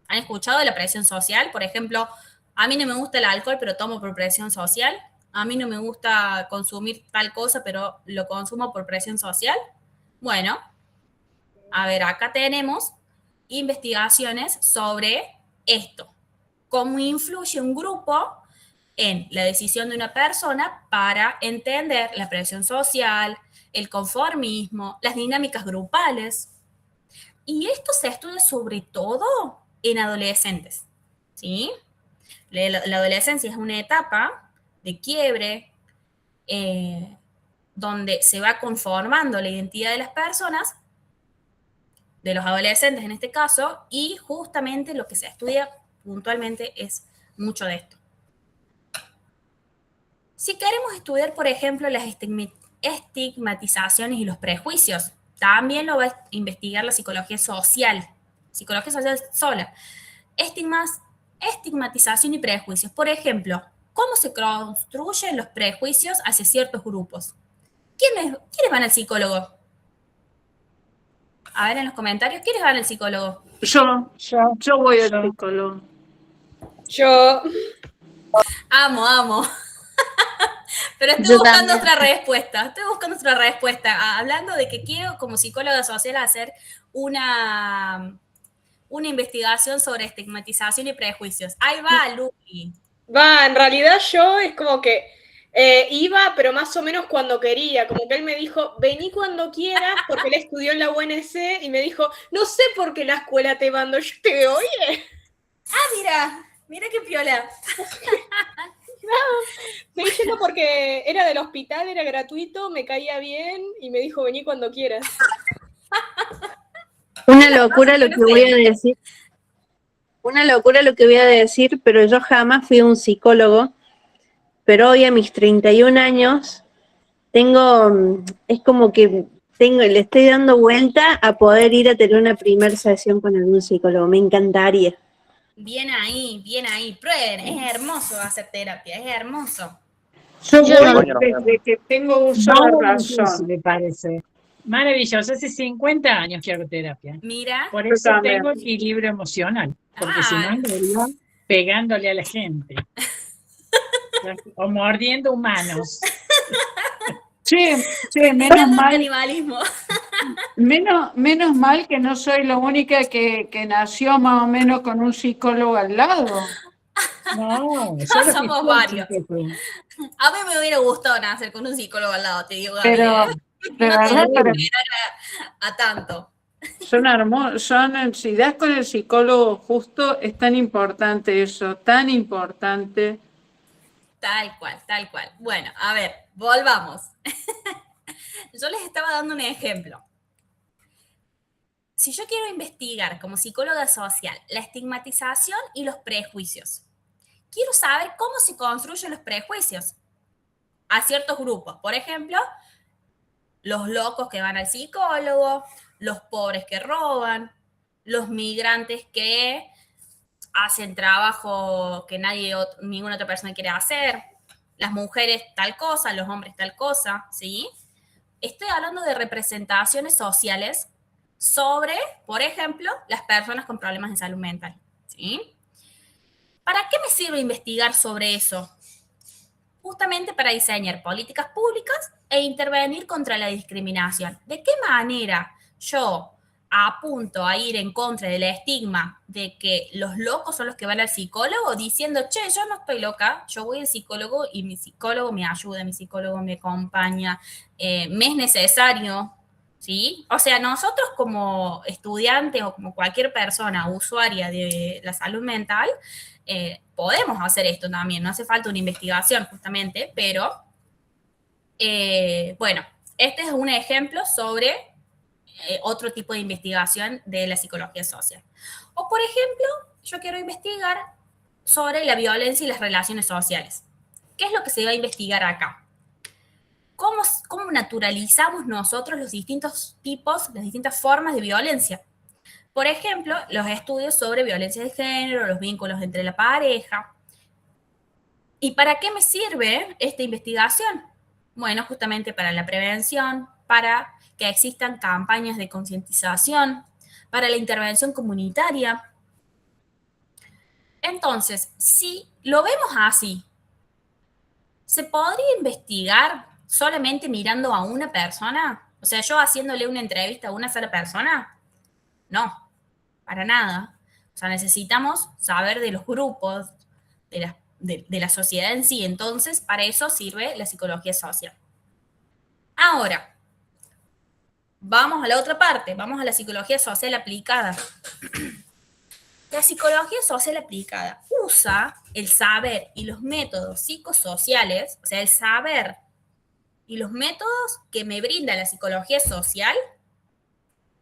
¿Han escuchado de la presión social? Por ejemplo, a mí no me gusta el alcohol, pero tomo por presión social. A mí no me gusta consumir tal cosa, pero lo consumo por presión social. Bueno, a ver, acá tenemos investigaciones sobre esto. Cómo influye un grupo en la decisión de una persona para entender la presión social, el conformismo, las dinámicas grupales. Y esto se estudia sobre todo en adolescentes, ¿sí? La adolescencia es una etapa de quiebre donde se va conformando la identidad de las personas, de los adolescentes en este caso, y justamente lo que se estudia puntualmente es mucho de esto. Si queremos estudiar, por ejemplo, las estigmatizaciones y los prejuicios, también lo va a investigar la psicología social sola. Estigmatización y prejuicios. Por ejemplo, ¿cómo se construyen los prejuicios hacia ciertos grupos? ¿Quiénes van al psicólogo? A ver en los comentarios, ¿quiénes van al psicólogo? Yo voy al psicólogo. Yo. Amo. Pero estoy buscando otra respuesta. Hablando de que quiero, como psicóloga social, hacer una investigación sobre estigmatización y prejuicios. Ahí va, Lupi. En realidad yo es como que iba, pero más o menos cuando quería. Como que él me dijo, vení cuando quieras, porque él estudió en la UNC, y me dijo, no sé por qué la escuela te mando. Yo te digo, oye. Mira qué piola. Me diciendo porque era del hospital, era gratuito, me caía bien y me dijo vení cuando quieras. Una locura lo que voy a decir. Una locura lo que voy a decir, pero yo jamás fui a un psicólogo, pero hoy a mis 31 años es como que le estoy dando vuelta a poder ir a tener una primera sesión con algún psicólogo. Me encantaría. Bien ahí, prueben, es hermoso hacer terapia, es hermoso. Yo desde que tengo uso de razón, me parece. Maravilloso, hace 50 años que hago terapia. Mira. Por eso tengo equilibrio emocional, porque si no andaría pegándole a la gente. O mordiendo humanos. Sí, menos mal que no soy la única que nació más o menos con un psicólogo al lado. No, somos varios. A mí me hubiera gustado nacer con un psicólogo al lado, te digo. Pero a tanto. Son hermosos, si das con el psicólogo justo, es tan importante eso, tan importante. Tal cual, tal cual. Bueno, a ver, volvamos. Yo les estaba dando un ejemplo. Si yo quiero investigar como psicóloga social la estigmatización y los prejuicios, quiero saber cómo se construyen los prejuicios a ciertos grupos. Por ejemplo, los locos que van al psicólogo, los pobres que roban, los migrantes que hacen trabajo que ninguna otra persona quiere hacer, las mujeres tal cosa, los hombres tal cosa, ¿sí? Estoy hablando de representaciones sociales sobre, por ejemplo, las personas con problemas de salud mental, ¿sí? ¿Para qué me sirve investigar sobre eso? Justamente para diseñar políticas públicas e intervenir contra la discriminación. ¿De qué manera yo apunto a ir en contra del estigma de que los locos son los que van al psicólogo diciendo, che, yo no estoy loca, yo voy al psicólogo y mi psicólogo me ayuda, mi psicólogo me acompaña, me es necesario, ¿sí? O sea, nosotros como estudiantes o como cualquier persona usuaria de la salud mental, podemos hacer esto también, no hace falta una investigación justamente, pero bueno, este es un ejemplo sobre otro tipo de investigación de la psicología social. O por ejemplo, yo quiero investigar sobre la violencia y las relaciones sociales. ¿Qué es lo que se va a investigar acá? ¿Cómo naturalizamos nosotros los distintos tipos, las distintas formas de violencia? Por ejemplo, los estudios sobre violencia de género, los vínculos entre la pareja. ¿Y para qué me sirve esta investigación? Bueno, justamente para la prevención, para que existan campañas de concientización, para la intervención comunitaria. Entonces, si lo vemos así, ¿se podría investigar solamente mirando a una persona? O sea, yo haciéndole una entrevista a una sola persona. No, para nada. O sea, necesitamos saber de los grupos, de la sociedad en sí. Entonces, para eso sirve la psicología social. Ahora, vamos a la otra parte, vamos a la psicología social aplicada. La psicología social aplicada usa el saber y los métodos psicosociales, o sea, el saber y los métodos que me brinda la psicología social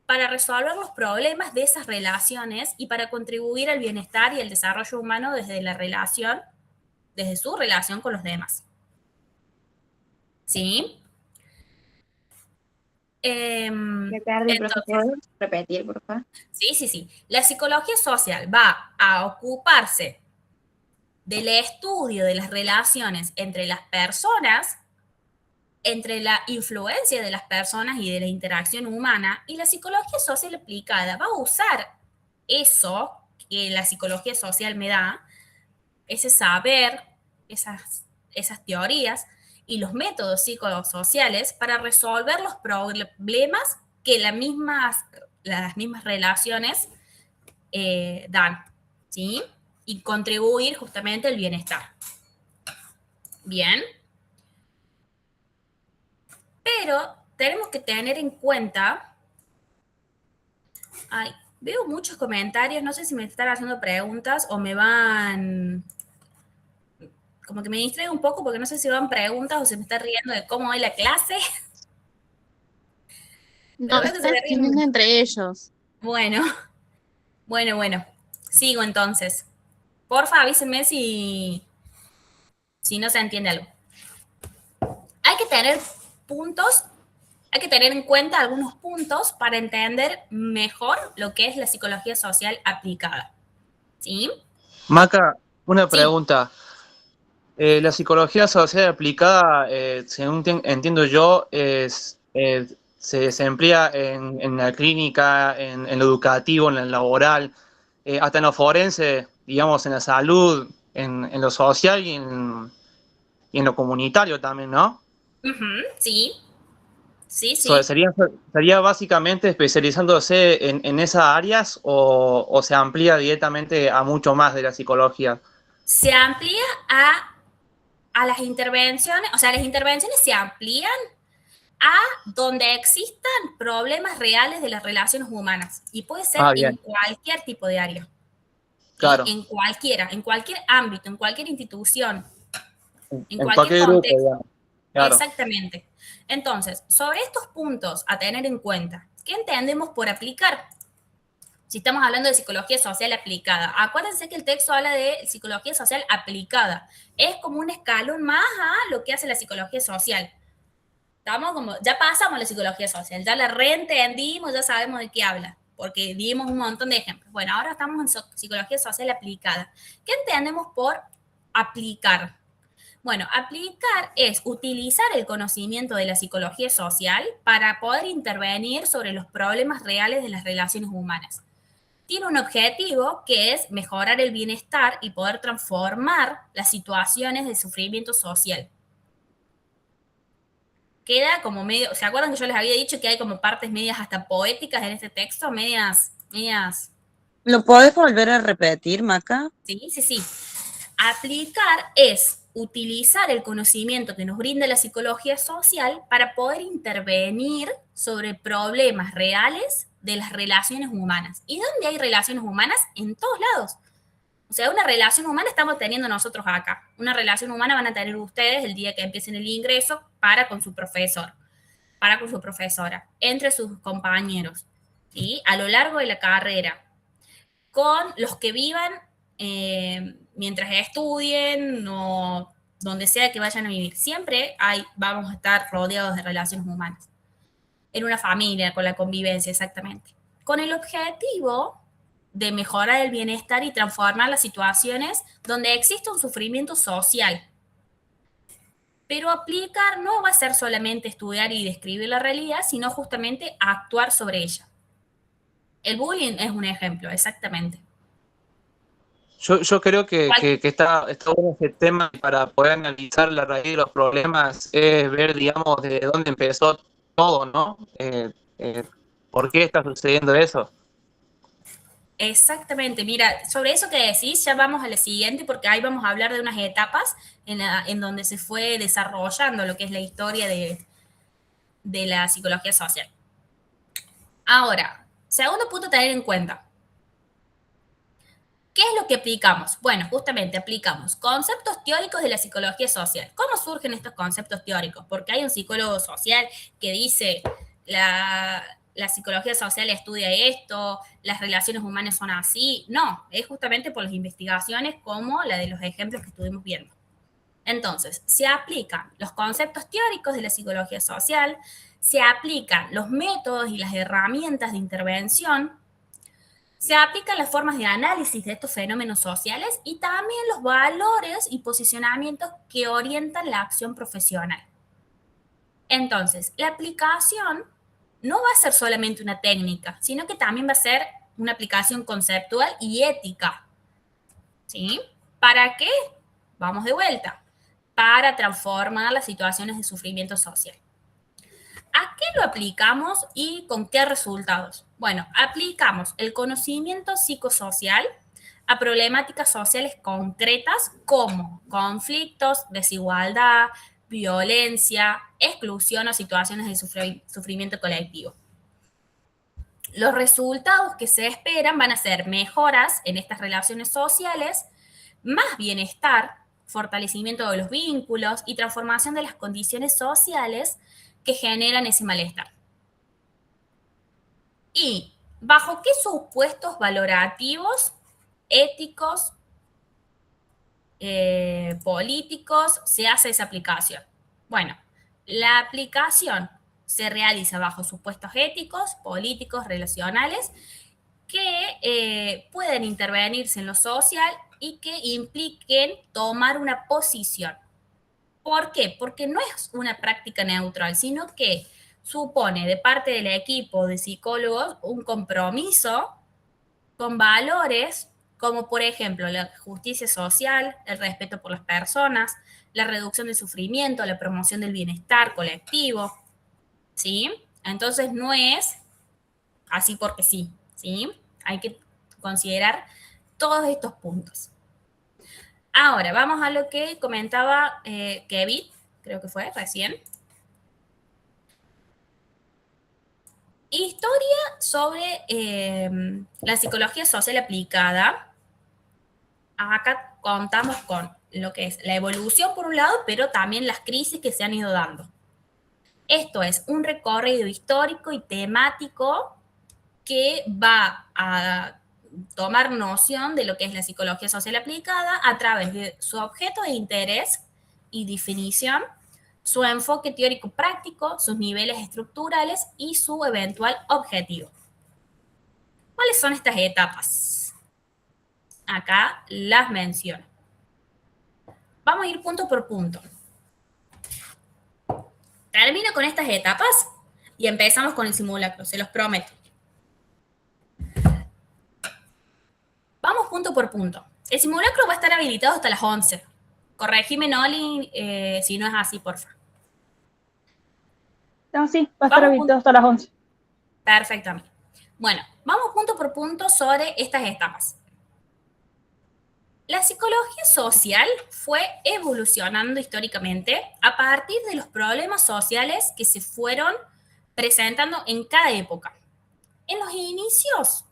para resolver los problemas de esas relaciones y para contribuir al bienestar y al desarrollo humano desde su relación con los demás. ¿Sí? ¿Puedo repetir, por favor? Sí. La psicología social va a ocuparse del estudio de las relaciones entre las personas, entre la influencia de las personas y de la interacción humana, y la psicología social aplicada va a usar eso que la psicología social me da, ese saber, esas teorías y los métodos psicosociales para resolver los problemas que las mismas relaciones dan, ¿sí? Y contribuir justamente al bienestar. Bien. Pero tenemos que tener en cuenta, veo muchos comentarios, no sé si me están haciendo preguntas o me van, como que me distraigo un poco porque no sé si van preguntas o se me está riendo de cómo va la clase. No, están discutiendo entre ellos. Bueno, sigo entonces. Porfa, avísenme si no se entiende algo. Hay que tener en cuenta algunos puntos para entender mejor lo que es la psicología social aplicada. ¿Sí? Maca, una pregunta. La psicología social aplicada, según entiendo yo, se emplea en la clínica, en lo educativo, en lo laboral, hasta en lo forense, digamos, en la salud, en lo social y en lo comunitario también, ¿no? Sí. ¿Sería básicamente especializándose en esas áreas o se amplía directamente a mucho más de la psicología? Se amplía a las intervenciones, o sea, las intervenciones se amplían a donde existan problemas reales de las relaciones humanas. Y puede ser en cualquier tipo de área. Claro. En cualquier ámbito, en cualquier institución. en En cualquier cualquier grupo, contexto. digamos. Claro. Exactamente. Entonces, sobre estos puntos a tener en cuenta, ¿qué entendemos por aplicar? Si estamos hablando de psicología social aplicada, acuérdense que el texto habla de psicología social aplicada. Es como un escalón más a lo que hace la psicología social. Estamos como, ya pasamos la psicología social, ya la reentendimos, ya sabemos de qué habla, porque dimos un montón de ejemplos. Bueno, ahora estamos en psicología social aplicada. ¿Qué entendemos por aplicar? Bueno, aplicar es utilizar el conocimiento de la psicología social para poder intervenir sobre los problemas reales de las relaciones humanas. Tiene un objetivo que es mejorar el bienestar y poder transformar las situaciones de sufrimiento social. Queda como medio, ¿se acuerdan que yo les había dicho que hay como partes medias hasta poéticas en este texto? Medias. ¿Lo podés volver a repetir, Maca? Sí. Aplicar es utilizar el conocimiento que nos brinda la psicología social para poder intervenir sobre problemas reales de las relaciones humanas. ¿Y dónde hay relaciones humanas? En todos lados. O sea, una relación humana estamos teniendo nosotros acá. Una relación humana van a tener ustedes el día que empiecen el ingreso para con su profesor, para con su profesora, entre sus compañeros, y a lo largo de la carrera, con los que vivan mientras estudien o donde sea que vayan a vivir. Siempre vamos a estar rodeados de relaciones humanas. En una familia, con la convivencia, exactamente. Con el objetivo de mejorar el bienestar y transformar las situaciones donde existe un sufrimiento social. Pero aplicar no va a ser solamente estudiar y describir la realidad, sino justamente actuar sobre ella. El bullying es un ejemplo, exactamente. Yo creo que está bueno ese tema para poder analizar la raíz de los problemas, es ver, digamos, de dónde empezó todo, ¿no? ¿Por qué está sucediendo eso? Exactamente, mira, sobre eso que decís, ya vamos a la siguiente, porque ahí vamos a hablar de unas etapas en donde se fue desarrollando lo que es la historia de la psicología social. Ahora, segundo punto a tener en cuenta. ¿Qué es lo que aplicamos? Bueno, justamente aplicamos conceptos teóricos de la psicología social. ¿Cómo surgen estos conceptos teóricos? Porque hay un psicólogo social que dice la psicología social estudia esto, las relaciones humanas son así. No, es justamente por las investigaciones como la de los ejemplos que estuvimos viendo. Entonces, se aplican los conceptos teóricos de la psicología social, se aplican los métodos y las herramientas de intervención, se aplican las formas de análisis de estos fenómenos sociales y también los valores y posicionamientos que orientan la acción profesional. Entonces, la aplicación no va a ser solamente una técnica, sino que también va a ser una aplicación conceptual y ética. ¿Sí? ¿Para qué? Vamos de vuelta. Para transformar las situaciones de sufrimiento social. ¿A qué lo aplicamos y con qué resultados? Bueno, aplicamos el conocimiento psicosocial a problemáticas sociales concretas como conflictos, desigualdad, violencia, exclusión o situaciones de sufrimiento colectivo. Los resultados que se esperan van a ser mejoras en estas relaciones sociales, más bienestar, fortalecimiento de los vínculos y transformación de las condiciones sociales que generan ese malestar. ¿Y bajo qué supuestos valorativos, éticos, políticos se hace esa aplicación? Bueno, la aplicación se realiza bajo supuestos éticos, políticos, relacionales, que pueden intervenirse en lo social y que impliquen tomar una posición. ¿Por qué? Porque no es una práctica neutral, sino que supone de parte del equipo de psicólogos un compromiso con valores como, por ejemplo, la justicia social, el respeto por las personas, la reducción del sufrimiento, la promoción del bienestar colectivo, ¿sí? Entonces no es así porque sí, ¿sí? Hay que considerar todos estos puntos. Ahora, vamos a lo que comentaba Kevin, creo que fue recién. Historia sobre la psicología social aplicada. Acá contamos con lo que es la evolución por un lado, pero también las crisis que se han ido dando. Esto es un recorrido histórico y temático que va a tomar noción de lo que es la psicología social aplicada a través de su objeto de interés y definición, su enfoque teórico práctico, sus niveles estructurales y su eventual objetivo. ¿Cuáles son estas etapas? Acá las menciono. Vamos a ir punto por punto. Termino con estas etapas y empezamos con el simulacro, se los prometo. Vamos punto por punto. El simulacro va a estar habilitado hasta las 11. Corregime, Noli, si no es así, porfa. No, sí, va a estar habilitado hasta las 11. Perfectamente. Bueno, vamos punto por punto sobre estas etapas. La psicología social fue evolucionando históricamente a partir de los problemas sociales que se fueron presentando en cada época. En los inicios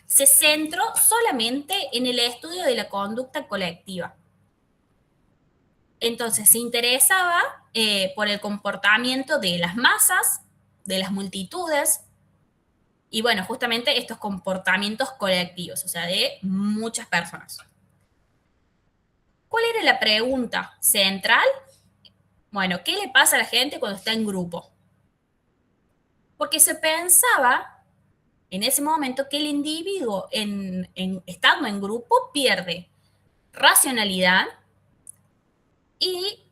se centró solamente en el estudio de la conducta colectiva. Entonces se interesaba por el comportamiento de las masas, de las multitudes, y bueno, justamente estos comportamientos colectivos, o sea, de muchas personas. ¿Cuál era la pregunta central? Bueno, ¿qué le pasa a la gente cuando está en grupo? Porque se pensaba en ese momento que el individuo estando en grupo pierde racionalidad y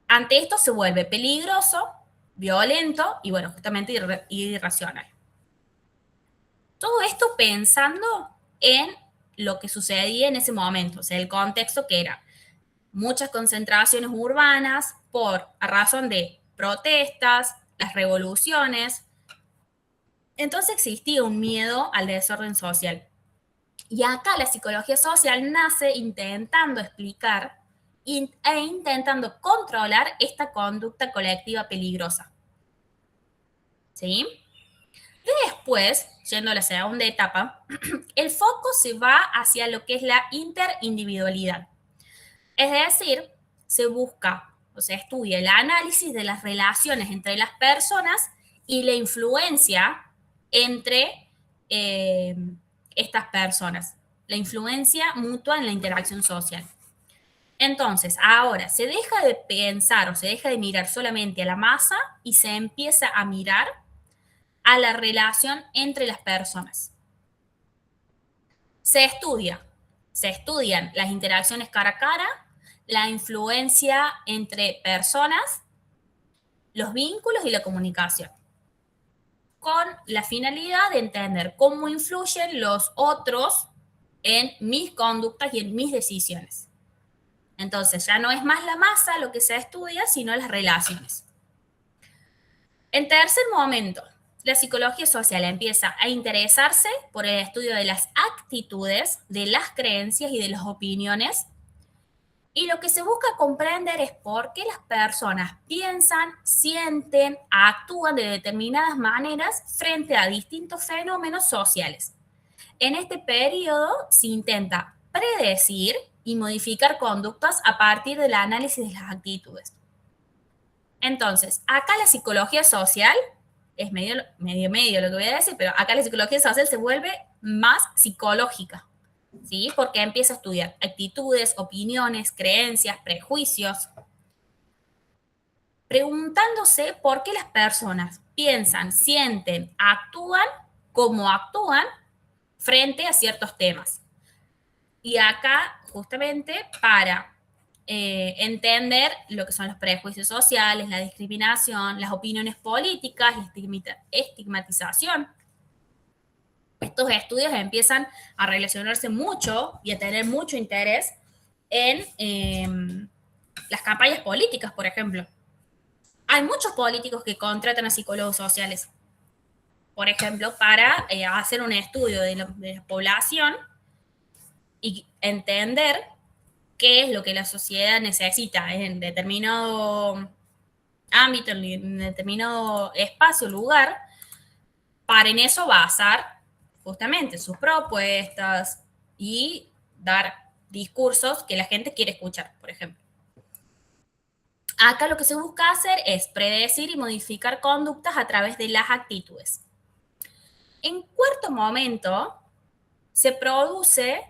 ante esto se vuelve peligroso, violento y bueno, justamente irracional. Todo esto pensando en lo que sucedía en ese momento, o sea, el contexto que era muchas concentraciones urbanas a razón de protestas, las revoluciones. Entonces existía un miedo al desorden social. Y acá la psicología social nace intentando explicar e intentando controlar esta conducta colectiva peligrosa. ¿Sí? Después, yendo a la segunda etapa, el foco se va hacia lo que es la interindividualidad. Es decir, se busca, o se estudia el análisis de las relaciones entre las personas y la influencia entre estas personas, la influencia mutua en la interacción social. Entonces, ahora se deja de pensar o se deja de mirar solamente a la masa y se empieza a mirar a la relación entre las personas. Se estudian las interacciones cara a cara, la influencia entre personas, los vínculos y la comunicación, con la finalidad de entender cómo influyen los otros en mis conductas y en mis decisiones. Entonces, ya no es más la masa lo que se estudia, sino las relaciones. En tercer momento, la psicología social empieza a interesarse por el estudio de las actitudes, de las creencias y de las opiniones. Y lo que se busca comprender es por qué las personas piensan, sienten, actúan de determinadas maneras frente a distintos fenómenos sociales. En este periodo se intenta predecir y modificar conductas a partir del análisis de las actitudes. Entonces, acá la psicología social es medio lo que voy a decir, pero acá la psicología social se vuelve más psicológica, ¿sí? Porque empieza a estudiar actitudes, opiniones, creencias, prejuicios, preguntándose por qué las personas piensan, sienten, actúan como actúan frente a ciertos temas. Y acá, justamente, para entender lo que son los prejuicios sociales, la discriminación, las opiniones políticas, la estigmatización. Estos estudios empiezan a relacionarse mucho y a tener mucho interés en las campañas políticas, por ejemplo. Hay muchos políticos que contratan a psicólogos sociales, por ejemplo, para hacer un estudio de la población y entender qué es lo que la sociedad necesita en determinado ámbito, en determinado espacio, lugar, para en eso basar justamente sus propuestas y dar discursos que la gente quiere escuchar, por ejemplo. Acá lo que se busca hacer es predecir y modificar conductas a través de las actitudes. En un cuarto momento se produce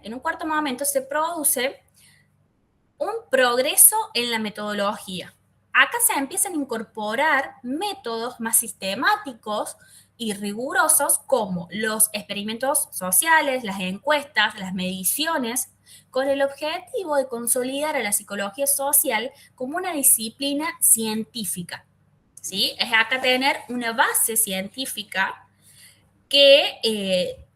un progreso en la metodología. Acá se empiezan a incorporar métodos más sistemáticos y rigurosos como los experimentos sociales, las encuestas, las mediciones, con el objetivo de consolidar a la psicología social como una disciplina científica. ¿Sí? Es acá tener una base científica que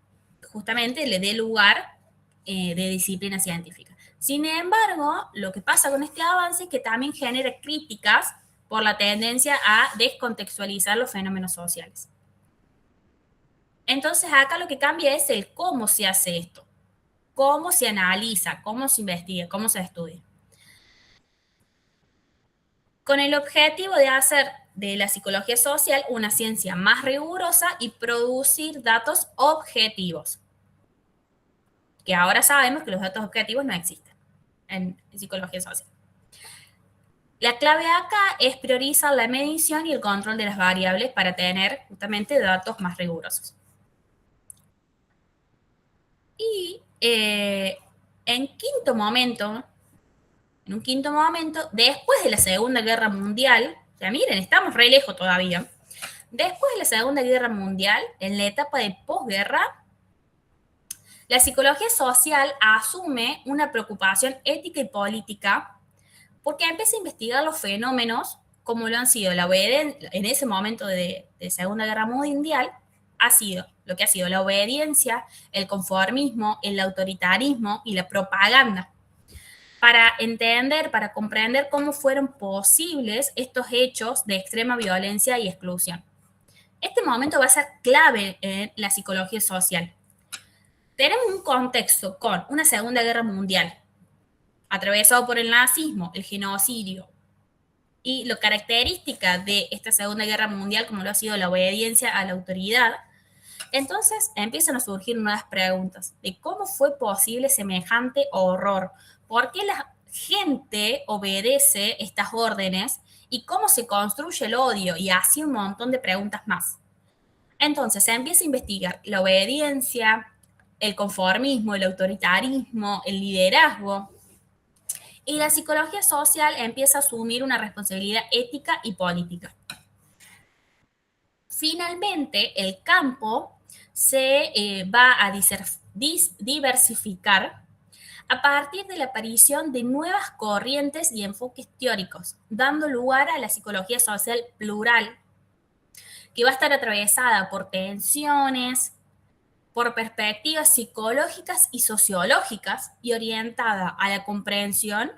justamente le dé lugar de disciplina científica. Sin embargo, lo que pasa con este avance es que también genera críticas por la tendencia a descontextualizar los fenómenos sociales. Entonces, acá lo que cambia es el cómo se hace esto, cómo se analiza, cómo se investiga, cómo se estudia. Con el objetivo de hacer de la psicología social una ciencia más rigurosa y producir datos objetivos. Que ahora sabemos que los datos objetivos no existen en psicología social. La clave acá es priorizar la medición y el control de las variables para tener justamente datos más rigurosos. Y en un quinto momento, después de la Segunda Guerra Mundial, ya miren, estamos re lejos todavía, después de la Segunda Guerra Mundial, en la etapa de posguerra, la psicología social asume una preocupación ética y política porque empieza a investigar los fenómenos como lo han sido la obediencia, en ese momento de Segunda Guerra Mundial, ha sido lo que ha sido la obediencia, el conformismo, el autoritarismo y la propaganda. Para entender, para comprender cómo fueron posibles estos hechos de extrema violencia y exclusión. Este momento va a ser clave en la psicología social. Tenemos un contexto con una Segunda Guerra Mundial, atravesado por el nazismo, el genocidio, y lo característica de esta Segunda Guerra Mundial, como lo ha sido la obediencia a la autoridad. Entonces empiezan a surgir nuevas preguntas de cómo fue posible semejante horror, por qué la gente obedece estas órdenes y cómo se construye el odio, y así un montón de preguntas más. Entonces se empieza a investigar la obediencia, el conformismo, el autoritarismo, el liderazgo, y la psicología social empieza a asumir una responsabilidad ética y política. Finalmente, el campo se va a diversificar a partir de la aparición de nuevas corrientes y enfoques teóricos, dando lugar a la psicología social plural, que va a estar atravesada por tensiones, por perspectivas psicológicas y sociológicas, y orientada a la comprensión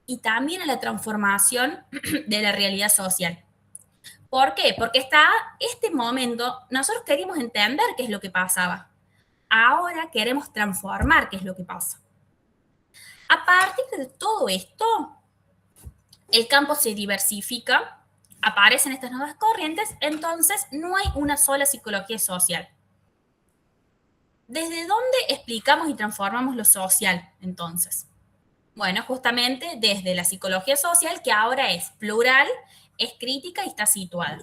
y también a la transformación de la realidad social. ¿Por qué? Porque hasta este momento nosotros queríamos entender qué es lo que pasaba. Ahora queremos transformar qué es lo que pasa. A partir de todo esto, el campo se diversifica, aparecen estas nuevas corrientes, entonces no hay una sola psicología social. ¿Desde dónde explicamos y transformamos lo social, entonces? Bueno, justamente desde la psicología social, que ahora es plural, es crítica y está situada.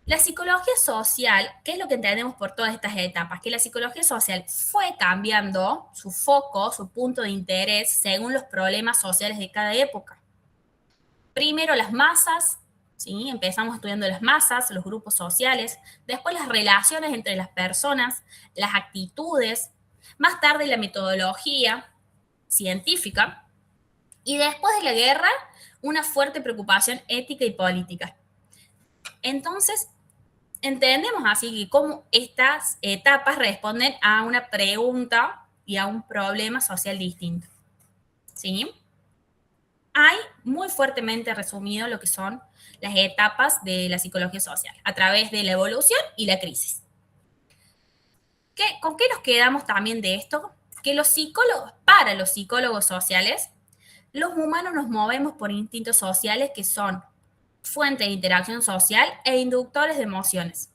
La psicología social, ¿qué es lo que entendemos por todas estas etapas? Que la psicología social fue cambiando su foco, su punto de interés, según los problemas sociales de cada época. Primero las masas, ¿sí? Empezamos estudiando las masas, los grupos sociales, después las relaciones entre las personas, las actitudes, más tarde la metodología científica, y después de la guerra, una fuerte preocupación ética y política. Entonces, entendemos así que cómo estas etapas responden a una pregunta y a un problema social distinto. ¿Sí? Hay muy fuertemente resumido lo que son las etapas de la psicología social, a través de la evolución y la crisis. ¿Con qué nos quedamos también de esto? Que para los psicólogos sociales, los humanos nos movemos por instintos sociales que son fuente de interacción social e inductores de emociones.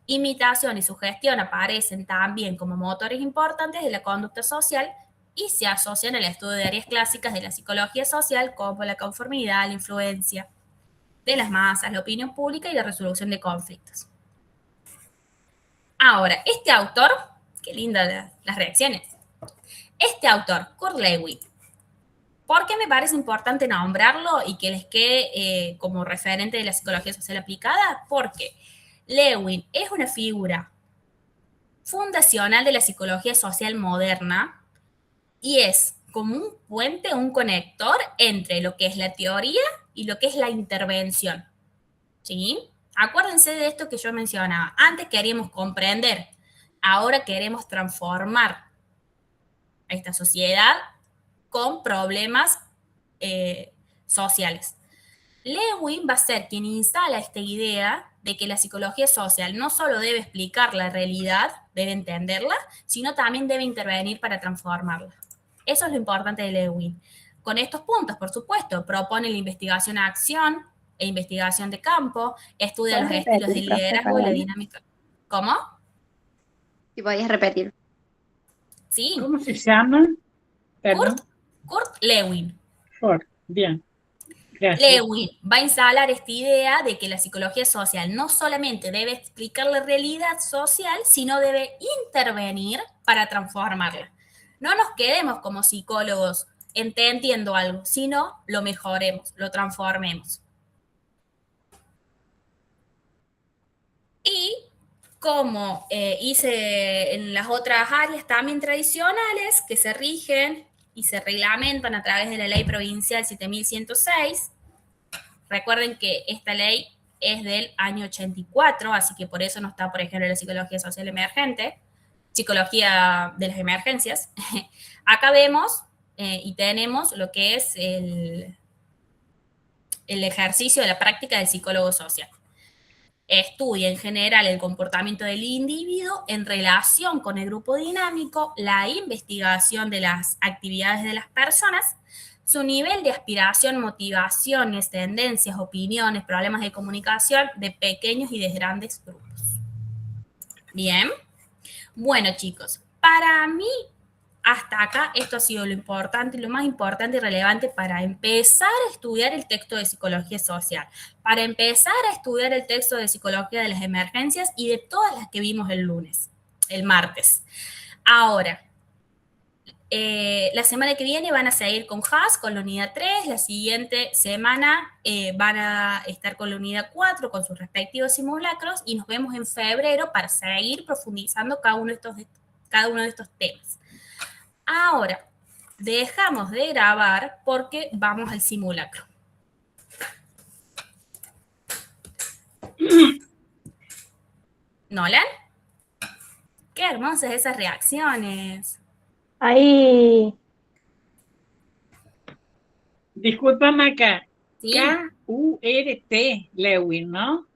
Imitación y sugestión aparecen también como motores importantes de la conducta social y se asocian al estudio de áreas clásicas de la psicología social como la conformidad, la influencia de las masas, la opinión pública y la resolución de conflictos. Ahora, este autor, qué lindas las reacciones, este autor, Kurt Lewin, ¿por qué me parece importante nombrarlo y que les quede como referente de la psicología social aplicada? Porque Lewin es una figura fundacional de la psicología social moderna y es como un puente, un conector entre lo que es la teoría y lo que es la intervención. ¿Sí? Acuérdense de esto que yo mencionaba. Antes queríamos comprender, ahora queremos transformar a esta sociedad con problemas sociales. Lewin va a ser quien instala esta idea de que la psicología social no solo debe explicar la realidad, debe entenderla, sino también debe intervenir para transformarla. Eso es lo importante de Lewin. Con estos puntos, por supuesto, propone la investigación a acción e investigación de campo, estudia los estilos de liderazgo y la dinámica. ¿Cómo? Si podías repetir. Sí. ¿Cómo se llama? Kurt Lewin. Bien. Gracias. Lewin va a instalar esta idea de que la psicología social no solamente debe explicar la realidad social, sino debe intervenir para transformarla. No nos quedemos como psicólogos entendiendo algo, sino lo mejoremos, lo transformemos. Y como hice en las otras áreas también tradicionales que se rigen y se reglamentan a través de la ley provincial 7106, recuerden que esta ley es del año 84, así que por eso no está, por ejemplo, la psicología social emergente, psicología de las emergencias. Acá vemos y tenemos lo que es el ejercicio de la práctica del psicólogo social. Estudia en general el comportamiento del individuo en relación con el grupo dinámico, la investigación de las actividades de las personas, su nivel de aspiración, motivaciones, tendencias, opiniones, problemas de comunicación de pequeños y de grandes grupos. Bien. Bueno, chicos, para mí, hasta acá, esto ha sido lo importante, lo más importante y relevante para empezar a estudiar el texto de psicología social, para empezar a estudiar el texto de psicología de las emergencias y de todas las que vimos el martes. Ahora, la semana que viene van a seguir con HAS, con la unidad 3, la siguiente semana van a estar con la unidad 4, con sus respectivos simulacros, y nos vemos en febrero para seguir profundizando cada uno de estos temas. Ahora, dejamos de grabar porque vamos al simulacro. ¿Nolan? Qué hermosas esas reacciones. Ahí. Disculpa, Maca. ¿Sí? K-U-R-T, Lewin, ¿no?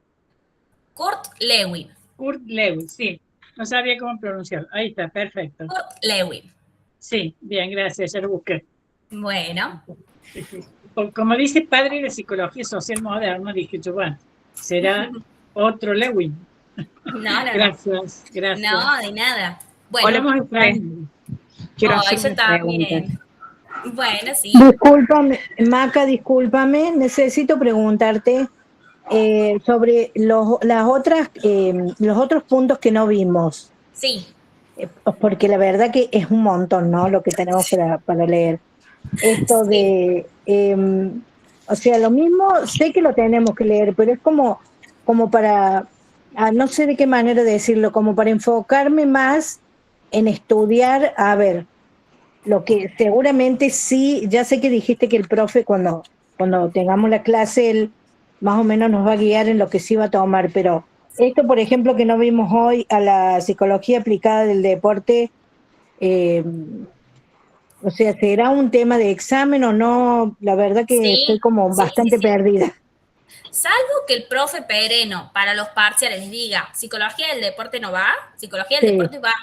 Kurt Lewin. Kurt Lewin, sí. No sabía cómo pronunciarlo. Ahí está, perfecto. Kurt Lewin. Sí, bien, gracias, ya lo busqué. Bueno. Como dice padre de psicología social moderna, dije yo, bueno, será otro Lewin. No. Gracias. No, de nada. Bueno, Hablamos en Quiero hacer yo también. Bueno, sí. Discúlpame, Maca, discúlpame, necesito preguntarte sobre los otros puntos que no vimos. Sí. Porque la verdad que es un montón, ¿no? Lo que tenemos para leer. Esto de, o sea, lo mismo, sé que lo tenemos que leer, pero es como para, no sé de qué manera decirlo, como para enfocarme más en estudiar, a ver, lo que seguramente sí, ya sé que dijiste que el profe cuando tengamos la clase, él más o menos nos va a guiar en lo que sí va a tomar, pero esto, por ejemplo, que no vimos hoy, a la psicología aplicada del deporte, o sea, ¿será un tema de examen o no? La verdad que estoy como bastante perdida. Salvo que el profe Pereno para los parciales les diga, psicología del deporte no va, psicología del deporte va,